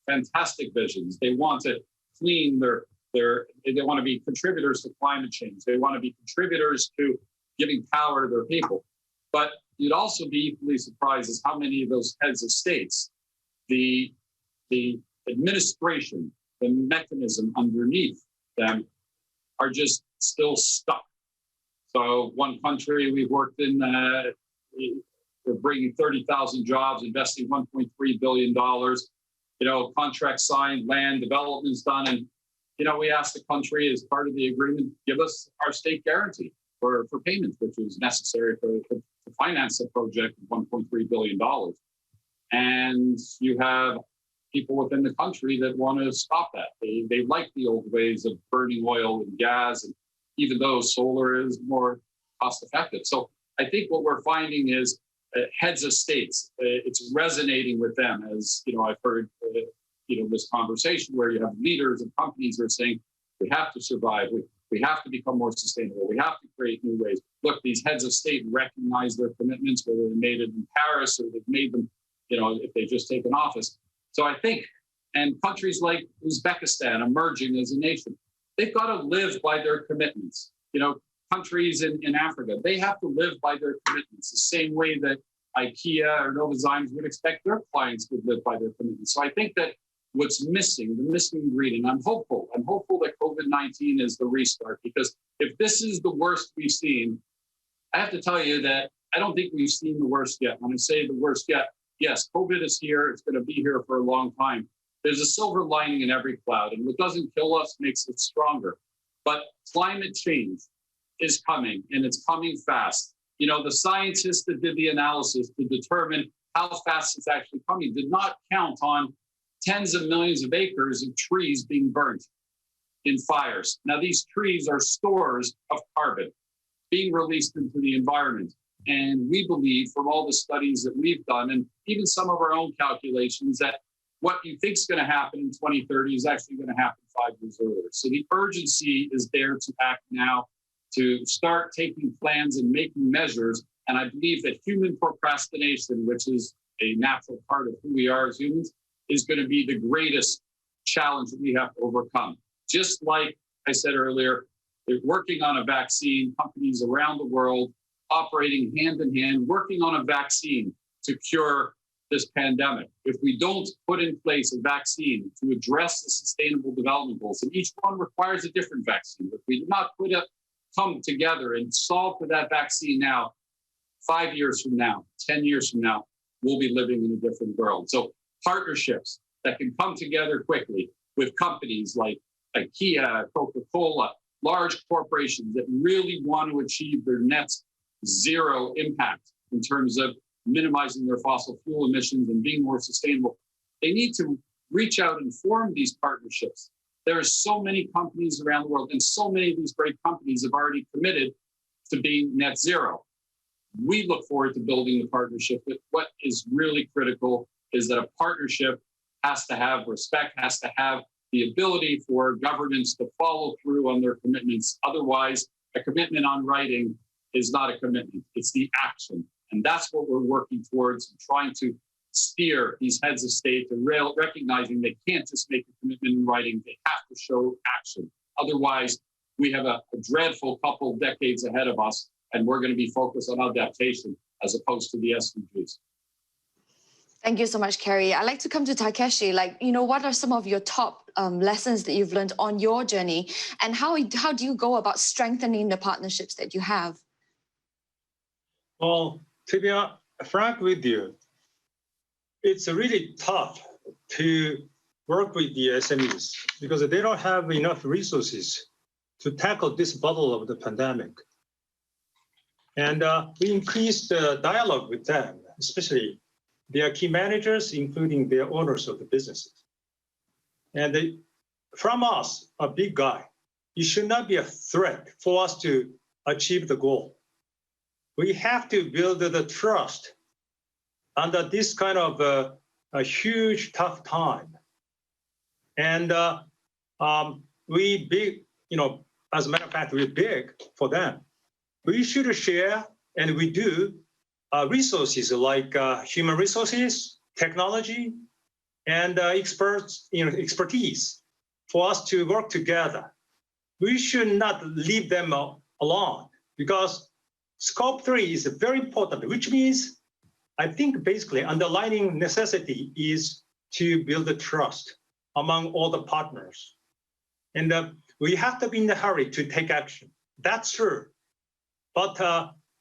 fantastic visions. They want to clean they want to be contributors to climate change. They want to be contributors to giving power to their people. But you'd also be equally surprised as how many of those heads of states, the administration, the mechanism underneath them are just still stuck. So one country we've worked in, we're bringing 30,000 jobs, investing $1.3 billion, contract signed, land development's done. And, we asked the country as part of the agreement, give us our state guarantee for payments, which was necessary to finance the project of $1.3 billion. And you have people within the country that want to stop that. They like the old ways of burning oil and gas, and even though solar is more cost effective. So I think what we're finding is heads of states, it's resonating with them. As I've heard this conversation where you have leaders and companies that are saying, we have to survive, we have to become more sustainable, we have to create new ways. Look, these heads of state recognize their commitments, whether they made it in Paris or they've made them, if they've just taken office. So I think, and countries like Uzbekistan emerging as a nation, they've got to live by their commitments. Countries in Africa, they have to live by their commitments the same way that IKEA or Novozymes would expect their clients would live by their commitments. So I think that what's missing, the missing ingredient, I'm hopeful that COVID-19 is the restart, because if this is the worst we've seen, I have to tell you that I don't think we've seen the worst yet. When I say the worst yet, yes, COVID is here. It's going to be here for a long time. There's a silver lining in every cloud, and what doesn't kill us makes it stronger. But climate change is coming, and it's coming fast. The scientists that did the analysis to determine how fast it's actually coming did not count on tens of millions of acres of trees being burnt in fires. Now, these trees are stores of carbon being released into the environment. And we believe from all the studies that we've done, and even some of our own calculations, that what you think is going to happen in 2030 is actually going to happen 5 years earlier. So the urgency is there to act now, to start taking plans and making measures. And I believe that human procrastination, which is a natural part of who we are as humans, is going to be the greatest challenge that we have to overcome. Just like I said earlier, they're working on a vaccine, companies around the world operating hand in hand, working on a vaccine to cure this pandemic. If we don't put in place a vaccine to address the sustainable development goals, and each one requires a different vaccine, if we do not come together and solve for that vaccine now, 5 years from now, 10 years from now, we'll be living in a different world. So partnerships that can come together quickly with companies like IKEA, Coca-Cola, large corporations that really want to achieve their net zero impact in terms of minimizing their fossil fuel emissions and being more sustainable. They need to reach out and form these partnerships. There are so many companies around the world, and so many of these great companies have already committed to being net zero. We look forward to building the partnership, but what is really critical is that a partnership has to have respect, has to have the ability for governments to follow through on their commitments. Otherwise, a commitment on writing is not a commitment, it's the action. And that's what we're working towards, trying to steer these heads of state to recognizing they can't just make a commitment in writing, they have to show action. Otherwise, we have a dreadful couple of decades ahead of us, and we're going to be focused on adaptation as opposed to the SDGs. Thank you so much, Kerry. I'd like to come to Takeshi. What are some of your top lessons that you've learned on your journey, and how do you go about strengthening the partnerships that you have? Well, to be frank with you, it's really tough to work with the SMEs because they don't have enough resources to tackle this battle of the pandemic. And we increased the dialogue with them, especially their key managers, including their owners of the businesses. And from us, a big guy, it should not be a threat for us to achieve the goal. We have to build the trust under this kind of a huge, tough time. And we big, as a matter of fact, we're big for them. We should share, and we do, resources like human resources, technology, and expertise for us to work together. We should not leave them alone because Scope 3 is very important, which means I think basically underlying necessity is to build the trust among all the partners. And we have to be in a hurry to take action. That's true. But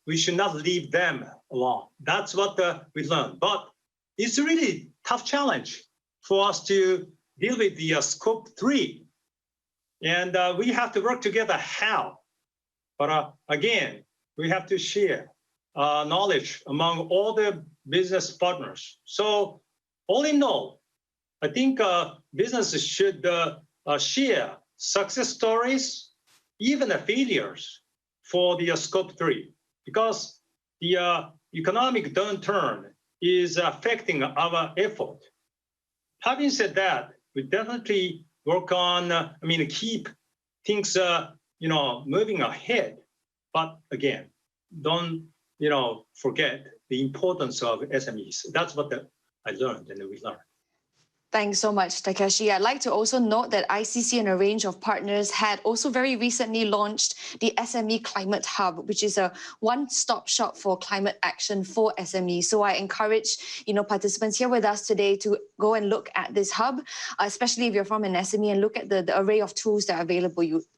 we should not leave them alone. That's what we learned. But it's a really tough challenge for us to deal with the Scope 3. And we have to work together how? But again, we have to share knowledge among all the business partners. So all in all, I think businesses should share success stories, even the failures for the Scope 3, because the economic downturn is affecting our effort. Having said that, we definitely work on, keep things, moving ahead. But again, don't, forget the importance of SMEs. That's what I learned and we learned. Thanks so much, Takeshi. I'd like to also note that ICC and a range of partners had also very recently launched the SME Climate Hub, which is a one-stop shop for climate action for SMEs. So I encourage, participants here with us today to go and look at this hub, especially if you're from an SME, and look at the array of tools that are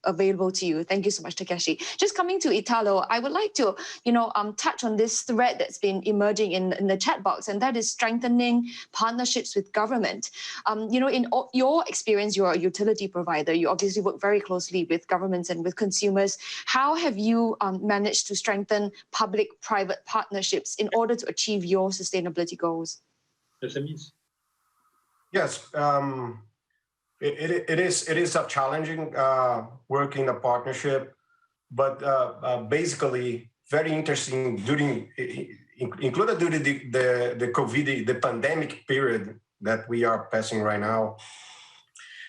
available to you. Thank you so much, Takeshi. Just coming to Italo, I would like to, touch on this thread that's been emerging in the chat box, and that is strengthening partnerships with government. In your experience, you're a utility provider. You obviously work very closely with governments and with consumers. How have you managed to strengthen public-private partnerships in order to achieve your sustainability goals? SMEs. Yes, it is a challenging work in a partnership, but basically very interesting included during the COVID, the pandemic period that we are passing right now,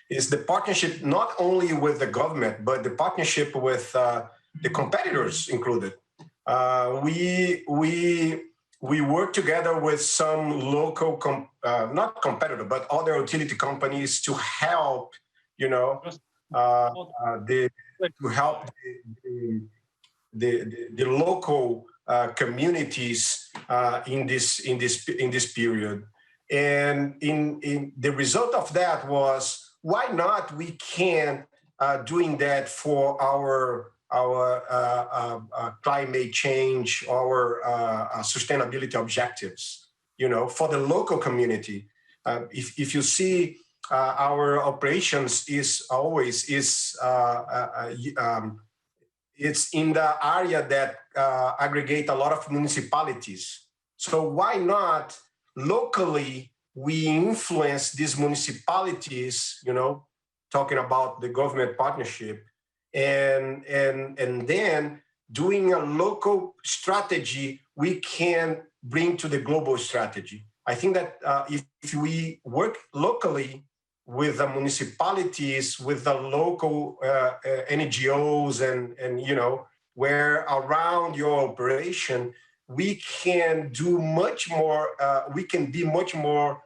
is the partnership not only with the government, but the partnership with the competitors included. We work together with some local, not competitor, but other utility companies to help, the local communities in this period. And in the result of that was, why not we can doing that for our climate change, our sustainability objectives, for the local community. If you see our operations is always it's in the area that aggregate a lot of municipalities. So why not locally we influence these municipalities, talking about the government partnership, and then doing a local strategy we can bring to the global strategy. I think that if we work locally, with the municipalities, with the local NGOs, and where around your operation, we can do much more. We can be much more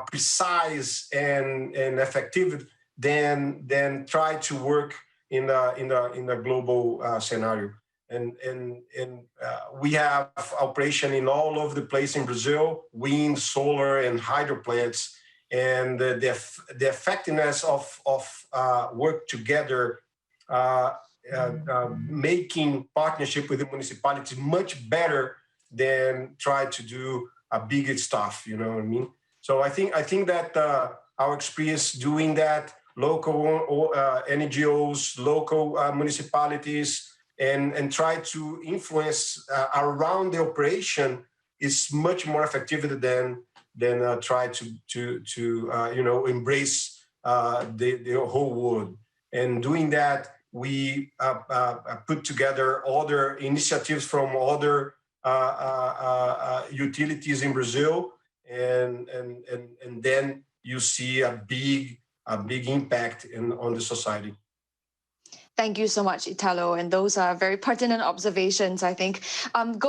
precise and effective than try to work in the global scenario. And we have operation in all over the place in Brazil, wind, solar, and hydro plants. And the effectiveness of work together, making partnership with the municipality much better than try to do a bigger stuff. You know what I mean? So I think that our experience doing that, local NGOs, local municipalities, and try to influence around the operation is much more effective than try to embrace the whole world. And doing that, we put together other initiatives from other utilities in Brazil, and then you see a big impact on the society. Thank you so much, Italo. And those are very pertinent observations, I think.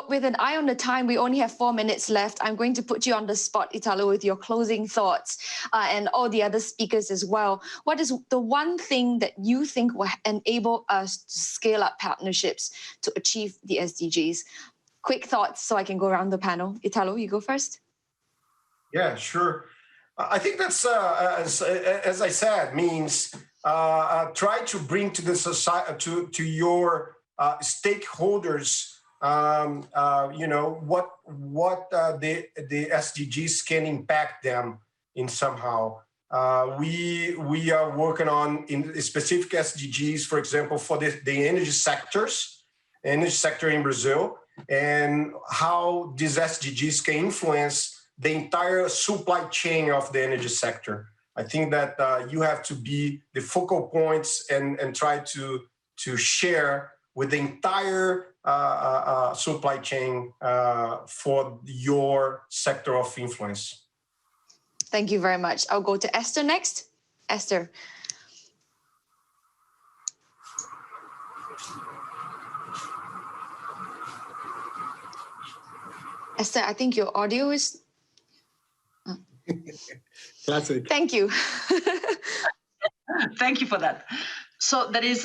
With an eye on the time, we only have 4 minutes left. I'm going to put you on the spot, Italo, with your closing thoughts, and all the other speakers as well. What is the one thing that you think will enable us to scale up partnerships to achieve the SDGs? Quick thoughts so I can go around the panel. Italo, you go first. Yeah, sure. I think that's, as I said, means try to bring to the society, to your stakeholders, what the SDGs can impact them in somehow. We are working on in specific SDGs, for example, for the energy sector in Brazil, and how these SDGs can influence the entire supply chain of the energy sector. I think that you have to be the focal points and try to share with the entire supply chain for your sector of influence. Thank you very much. I'll go to Esther next. Esther. Esther, I think your audio is... Classic. Thank you. Thank you for that. So there is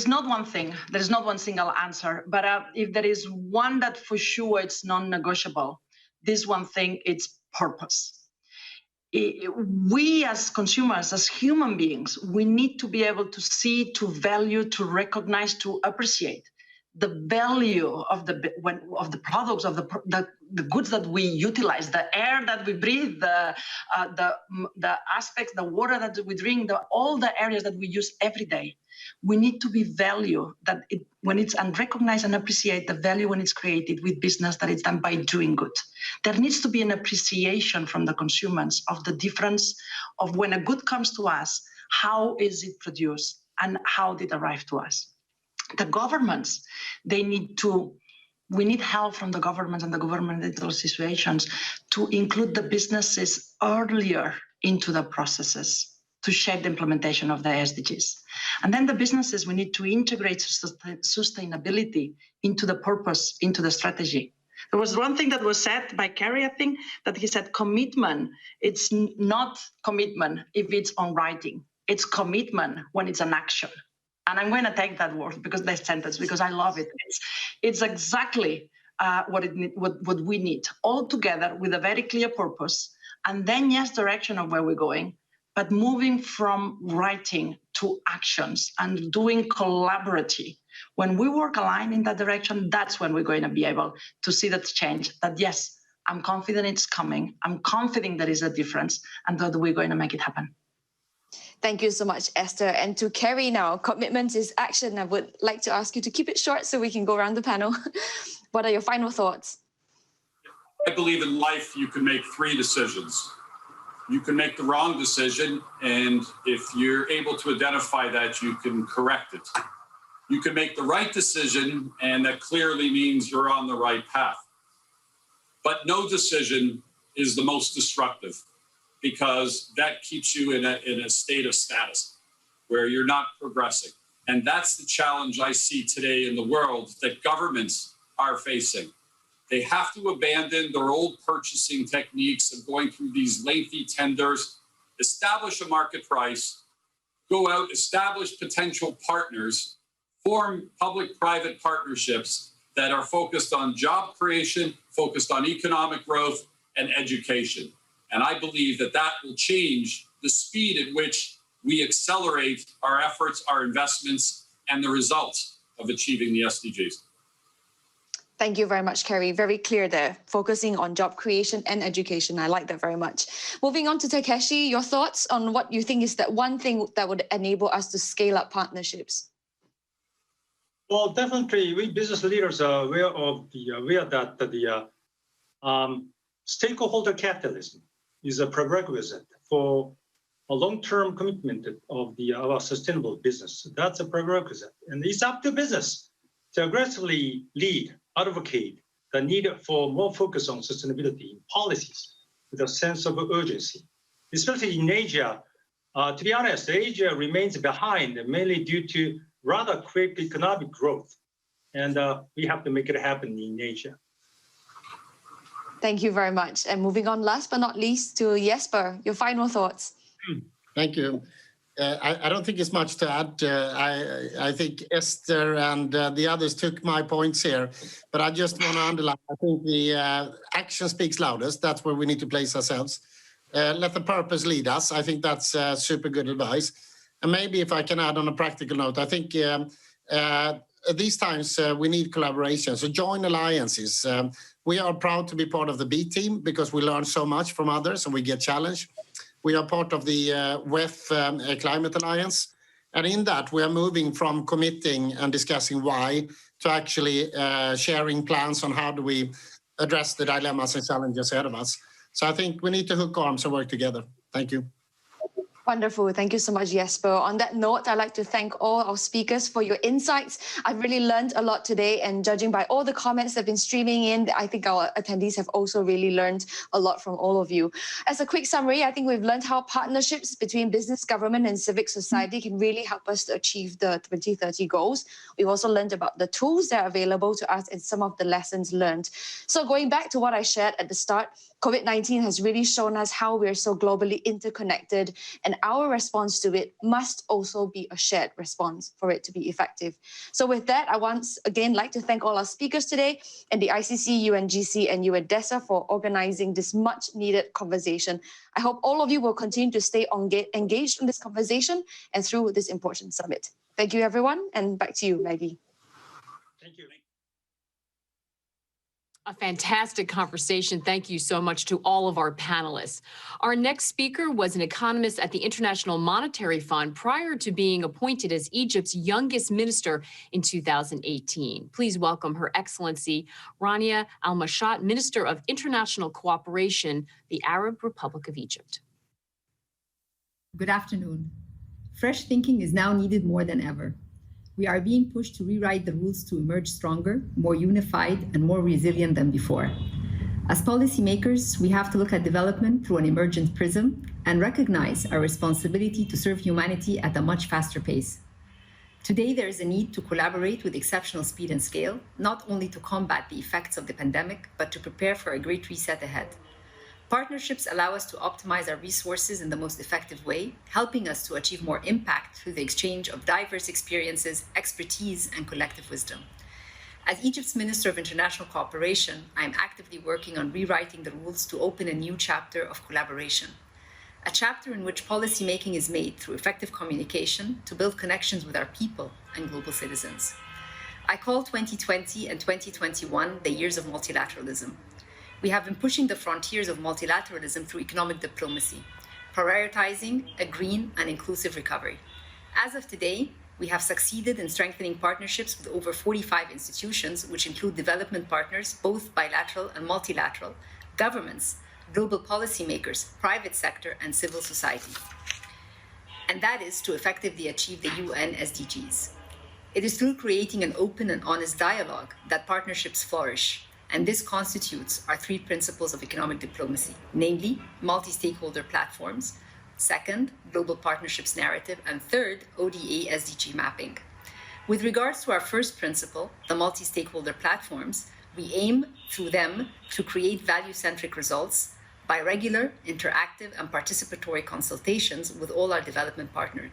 not one thing, there is not one single answer, but if there is one that for sure it's non-negotiable, this one thing, it's purpose. We as consumers, as human beings, we need to be able to see, to value, to recognize, to appreciate the value of the products, of the goods that we utilize, the air that we breathe, the aspects, the water that we drink, all the areas that we use every day. We need to be value that when it's unrecognized, and appreciate the value when it's created with business that it's done by doing good. There needs to be an appreciation from the consumers of the difference of when a good comes to us, how is it produced and how did it arrive to us. The governments, we need help from the governments and the governmental situations to include the businesses earlier into the processes to shape the implementation of the SDGs. And then the businesses, we need to integrate sustainability into the purpose, into the strategy. There was one thing that was said by Kerry, I think, that he said commitment. It's not commitment if it's on writing. It's commitment when it's an action. And I'm going to take that word because I love it. It's exactly what we need, all together with a very clear purpose, and then yes, direction of where we're going, but moving from writing to actions and doing collaboratively. When we work aligned in that direction, that's when we're going to be able to see that change. That yes, I'm confident it's coming. I'm confident there is a difference, and that we're going to make it happen. Thank you so much, Esther. And to Kerry now, commitment is action. I would like to ask you to keep it short so we can go around the panel. What are your final thoughts? I believe in life you can make 3 decisions. You can make the wrong decision, and if you're able to identify that, you can correct it. You can make the right decision, and that clearly means you're on the right path. But no decision is the most destructive. because that keeps you in a state of status where you're not progressing. And that's the challenge I see today in the world that governments are facing. They have to abandon their old purchasing techniques of going through these lengthy tenders, establish a market price, go out, establish potential partners, form public-private partnerships that are focused on job creation, focused on economic growth and education. And I believe that that will change the speed at which we accelerate our efforts, our investments, and the results of achieving the SDGs. Thank you very much, Kerry. Very clear there, focusing on job creation and education. I like that very much. Moving on to Takeshi, your thoughts on what you think is that one thing that would enable us to scale up partnerships? Well, definitely, we business leaders are aware that the stakeholder capitalism is a prerequisite for a long-term commitment of our sustainable business. That's a prerequisite, and it's up to business to aggressively advocate the need for more focus on sustainability in policies with a sense of urgency, especially in Asia. To be honest, Asia remains behind, mainly due to rather quick economic growth, and we have to make it happen in Asia. Thank you very much. And moving on, last but not least, to Jesper, your final thoughts. Thank you. I don't think it's much to add. I think Esther and the others took my points here, but I just want to underline, I think the action speaks loudest. That's where we need to place ourselves. Let the purpose lead us. I think that's super good advice. And maybe if I can add on a practical note, I think these times we need collaboration. So join alliances. We are proud to be part of the B team because we learn so much from others and we get challenged. We are part of the WEF Climate Alliance. And in that, we are moving from committing and discussing why to actually sharing plans on how do we address the dilemmas and challenges ahead of us. So I think we need to hook arms and work together. Thank you. Wonderful. Thank you so much, Jesper. On that note, I'd like to thank all our speakers for your insights. I've really learned a lot today, and judging by all the comments that have been streaming in, I think our attendees have also really learned a lot from all of you. As a quick summary, I think we've learned how partnerships between business, government, and civic society can really help us to achieve the 2030 goals. We've also learned about the tools that are available to us and some of the lessons learned. So going back to what I shared at the start, COVID-19 has really shown us how we're so globally interconnected, and our response to it must also be a shared response for it to be effective. So with that, I once again like to thank all our speakers today and the ICC, UNGC, and UNDESA for organizing this much needed conversation. I hope all of you will continue to stay engaged in this conversation and through this important summit. Thank you, everyone, and back to you, Maggie. Thank you. A fantastic conversation. Thank you so much to all of our panelists. Our next speaker was an economist at the International Monetary Fund prior to being appointed as Egypt's youngest minister in 2018. Please welcome Her Excellency Rania Al-Mashat, Minister of International Cooperation, the Arab Republic of Egypt. Good afternoon. Fresh thinking is now needed more than ever. We are being pushed to rewrite the rules to emerge stronger, more unified, and more resilient than before. As policymakers, we have to look at development through an emergent prism and recognize our responsibility to serve humanity at a much faster pace. Today, there is a need to collaborate with exceptional speed and scale, not only to combat the effects of the pandemic, but to prepare for a great reset ahead. Partnerships allow us to optimize our resources in the most effective way, helping us to achieve more impact through the exchange of diverse experiences, expertise, and collective wisdom. As Egypt's Minister of International Cooperation, I am actively working on rewriting the rules to open a new chapter of collaboration. A chapter in which policymaking is made through effective communication to build connections with our people and global citizens. I call 2020 and 2021 the years of multilateralism. We have been pushing the frontiers of multilateralism through economic diplomacy, prioritizing a green and inclusive recovery. As of today, we have succeeded in strengthening partnerships with over 45 institutions, which include development partners, both bilateral and multilateral, governments, global policymakers, private sector, and civil society. And that is to effectively achieve the UN SDGs. It is through creating an open and honest dialogue that partnerships flourish, And this constitutes our three principles of economic diplomacy, namely multi-stakeholder platforms, second, global partnerships narrative, and third, ODA SDG mapping. With regards to our first principle, the multi-stakeholder platforms, we aim through them to create value-centric results by regular, interactive, and participatory consultations with all our development partners.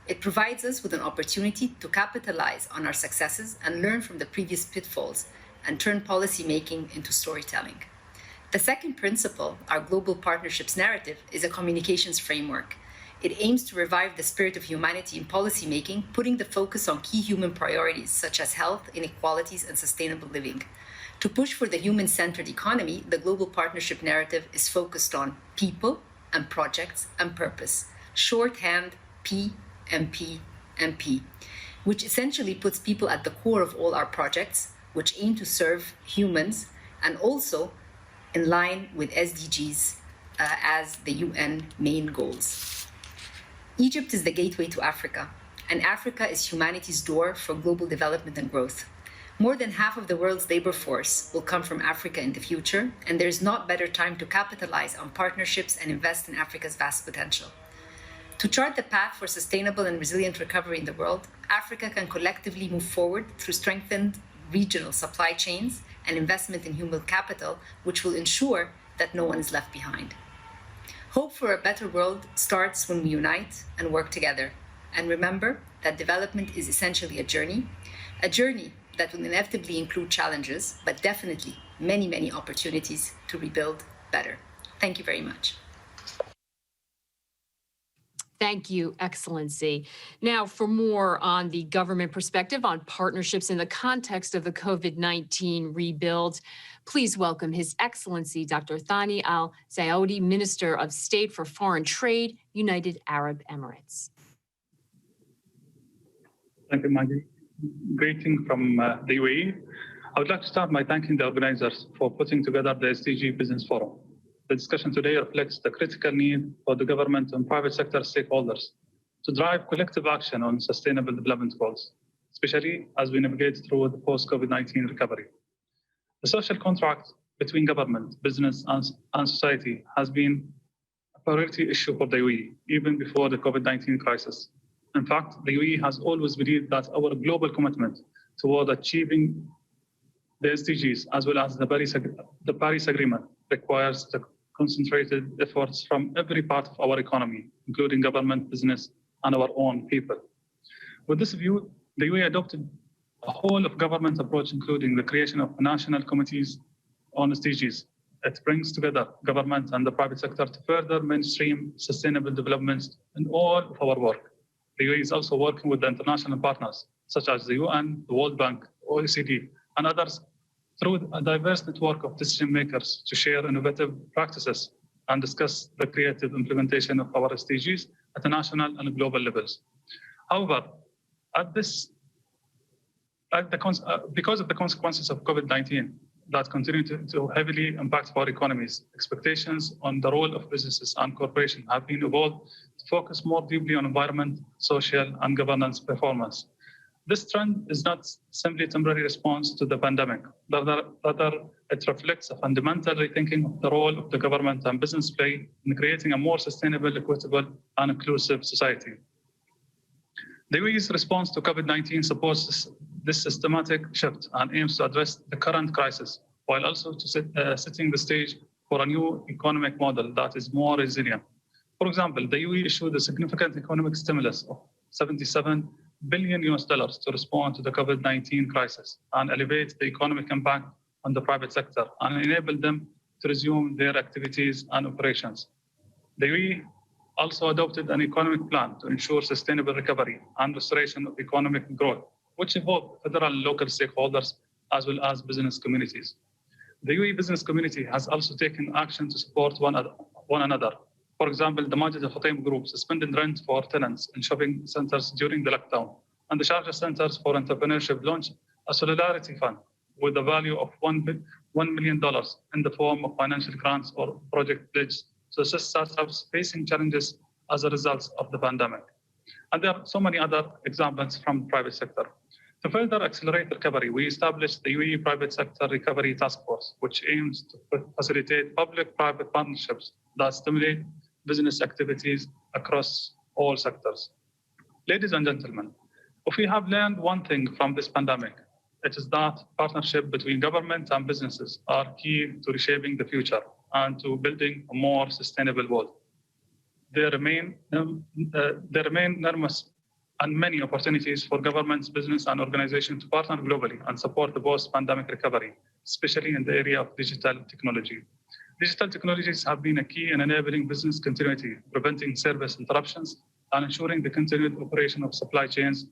It provides us with an opportunity to capitalize on our successes and learn from the previous pitfalls and turn policymaking into storytelling. The second principle, our global partnerships narrative, is a communications framework. It aims to revive the spirit of humanity in policymaking, putting the focus on key human priorities such as health, inequalities, and sustainable living. To push for the human-centered economy, the global partnership narrative is focused on people and projects and purpose, shorthand PMP, which essentially puts people at the core of all our projects, which aim to serve humans and also in line with SDGs as the UN main goals. Egypt is the gateway to Africa, and Africa is humanity's door for global development and growth. More than half of the world's labor force will come from Africa in the future, and there is not better time to capitalize on partnerships and invest in Africa's vast potential. To chart the path for sustainable and resilient recovery in the world, Africa can collectively move forward through strengthened regional supply chains and investment in human capital, which will ensure that no one is left behind. Hope for a better world starts when we unite and work together. And remember that development is essentially a journey that will inevitably include challenges, but definitely many, many opportunities to rebuild better. Thank you very much. Thank you, Excellency. Now, for more on the government perspective on partnerships in the context of the COVID-19 rebuild, please welcome His Excellency Dr. Thani Al Saoudi, Minister of State for Foreign Trade, United Arab Emirates. Thank you, Maggie. Greeting from the UAE. I would like to start by thanking the organizers for putting together the SDG Business Forum. The discussion today reflects the critical need for the government and private sector stakeholders to drive collective action on sustainable development goals, especially as we navigate through the post-COVID-19 recovery. The social contract between government, business, and society has been a priority issue for the UAE, even before the COVID-19 crisis. In fact, the UAE has always believed that our global commitment toward achieving the SDGs, as well as the Paris Agreement, requires the concentrated efforts from every part of our economy, including government, business, and our own people. With this view, the UAE adopted a whole of government approach, including the creation of national committees on SDGs. It brings together government and the private sector to further mainstream sustainable development in all of our work. The UAE is also working with the international partners, such as the UN, the World Bank, OECD, and others, through a diverse network of decision makers to share innovative practices and discuss the creative implementation of our SDGs at the national and global levels. However, because of the consequences of COVID-19 that continue to heavily impact our economies, expectations on the role of businesses and corporations have been evolved to focus more deeply on environment, social, and governance performance. This trend is not simply a temporary response to the pandemic. Rather, it reflects a fundamental rethinking of the role of the government and business play in creating a more sustainable, equitable, and inclusive society. The UAE's response to COVID-19 supports this systematic shift and aims to address the current crisis, while also setting the stage for a new economic model that is more resilient. For example, the UAE issued a significant economic stimulus of $77 billion to respond to the COVID-19 crisis and elevate the economic impact on the private sector and enable them to resume their activities and operations. The UAE also adopted an economic plan to ensure sustainable recovery and restoration of economic growth, which involved federal and local stakeholders as well as business communities. The UAE business community has also taken action to support one another. For example, the Majid al-Khatim Group suspended rent for tenants in shopping centers during the lockdown, and the Sharjah Centers for Entrepreneurship launched a solidarity fund with a value of $1 million in the form of financial grants or project pledges to assist startups facing challenges as a result of the pandemic. And there are so many other examples from the private sector. To further accelerate recovery, we established the UAE Private Sector Recovery Task Force, which aims to facilitate public-private partnerships that stimulate business activities across all sectors. Ladies and gentlemen, if we have learned one thing from this pandemic, it is that partnership between government and businesses are key to reshaping the future and to building a more sustainable world. There remain enormous and many opportunities for governments, business, and organizations to partner globally and support the post-pandemic recovery, especially in the area of digital technology. Digital technologies have been a key in enabling business continuity, preventing service interruptions, and ensuring the continued operation of supply chains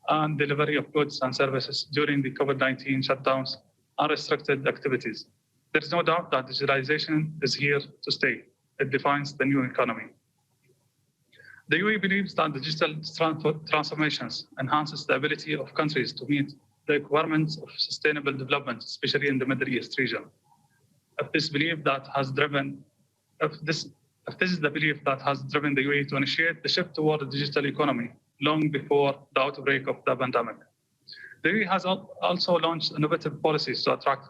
and delivery of goods and services during the COVID-19 shutdowns and restricted activities. There is no doubt that digitalization is here to stay. It defines the new economy. The UAE believes that digital transformations enhances the ability of countries to meet the requirements of sustainable development, especially in the Middle East region. If this is the belief that has driven the UAE to initiate the shift toward the digital economy long before the outbreak of the pandemic. The UAE has also launched innovative policies to attract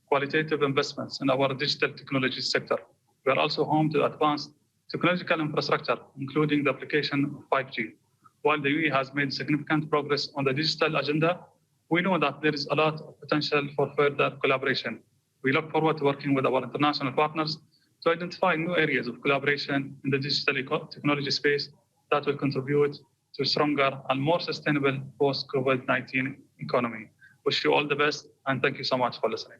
qualitative investments in our digital technology sector. We are also home to advanced technological infrastructure, including the application of 5G. While the UAE has made significant progress on the digital agenda, we know that there is a lot of potential for further collaboration. We look forward to working with our international partners to identify new areas of collaboration in the digital technology space that will contribute to a stronger and more sustainable post-COVID-19 economy. Wish you all the best, and thank you so much for listening.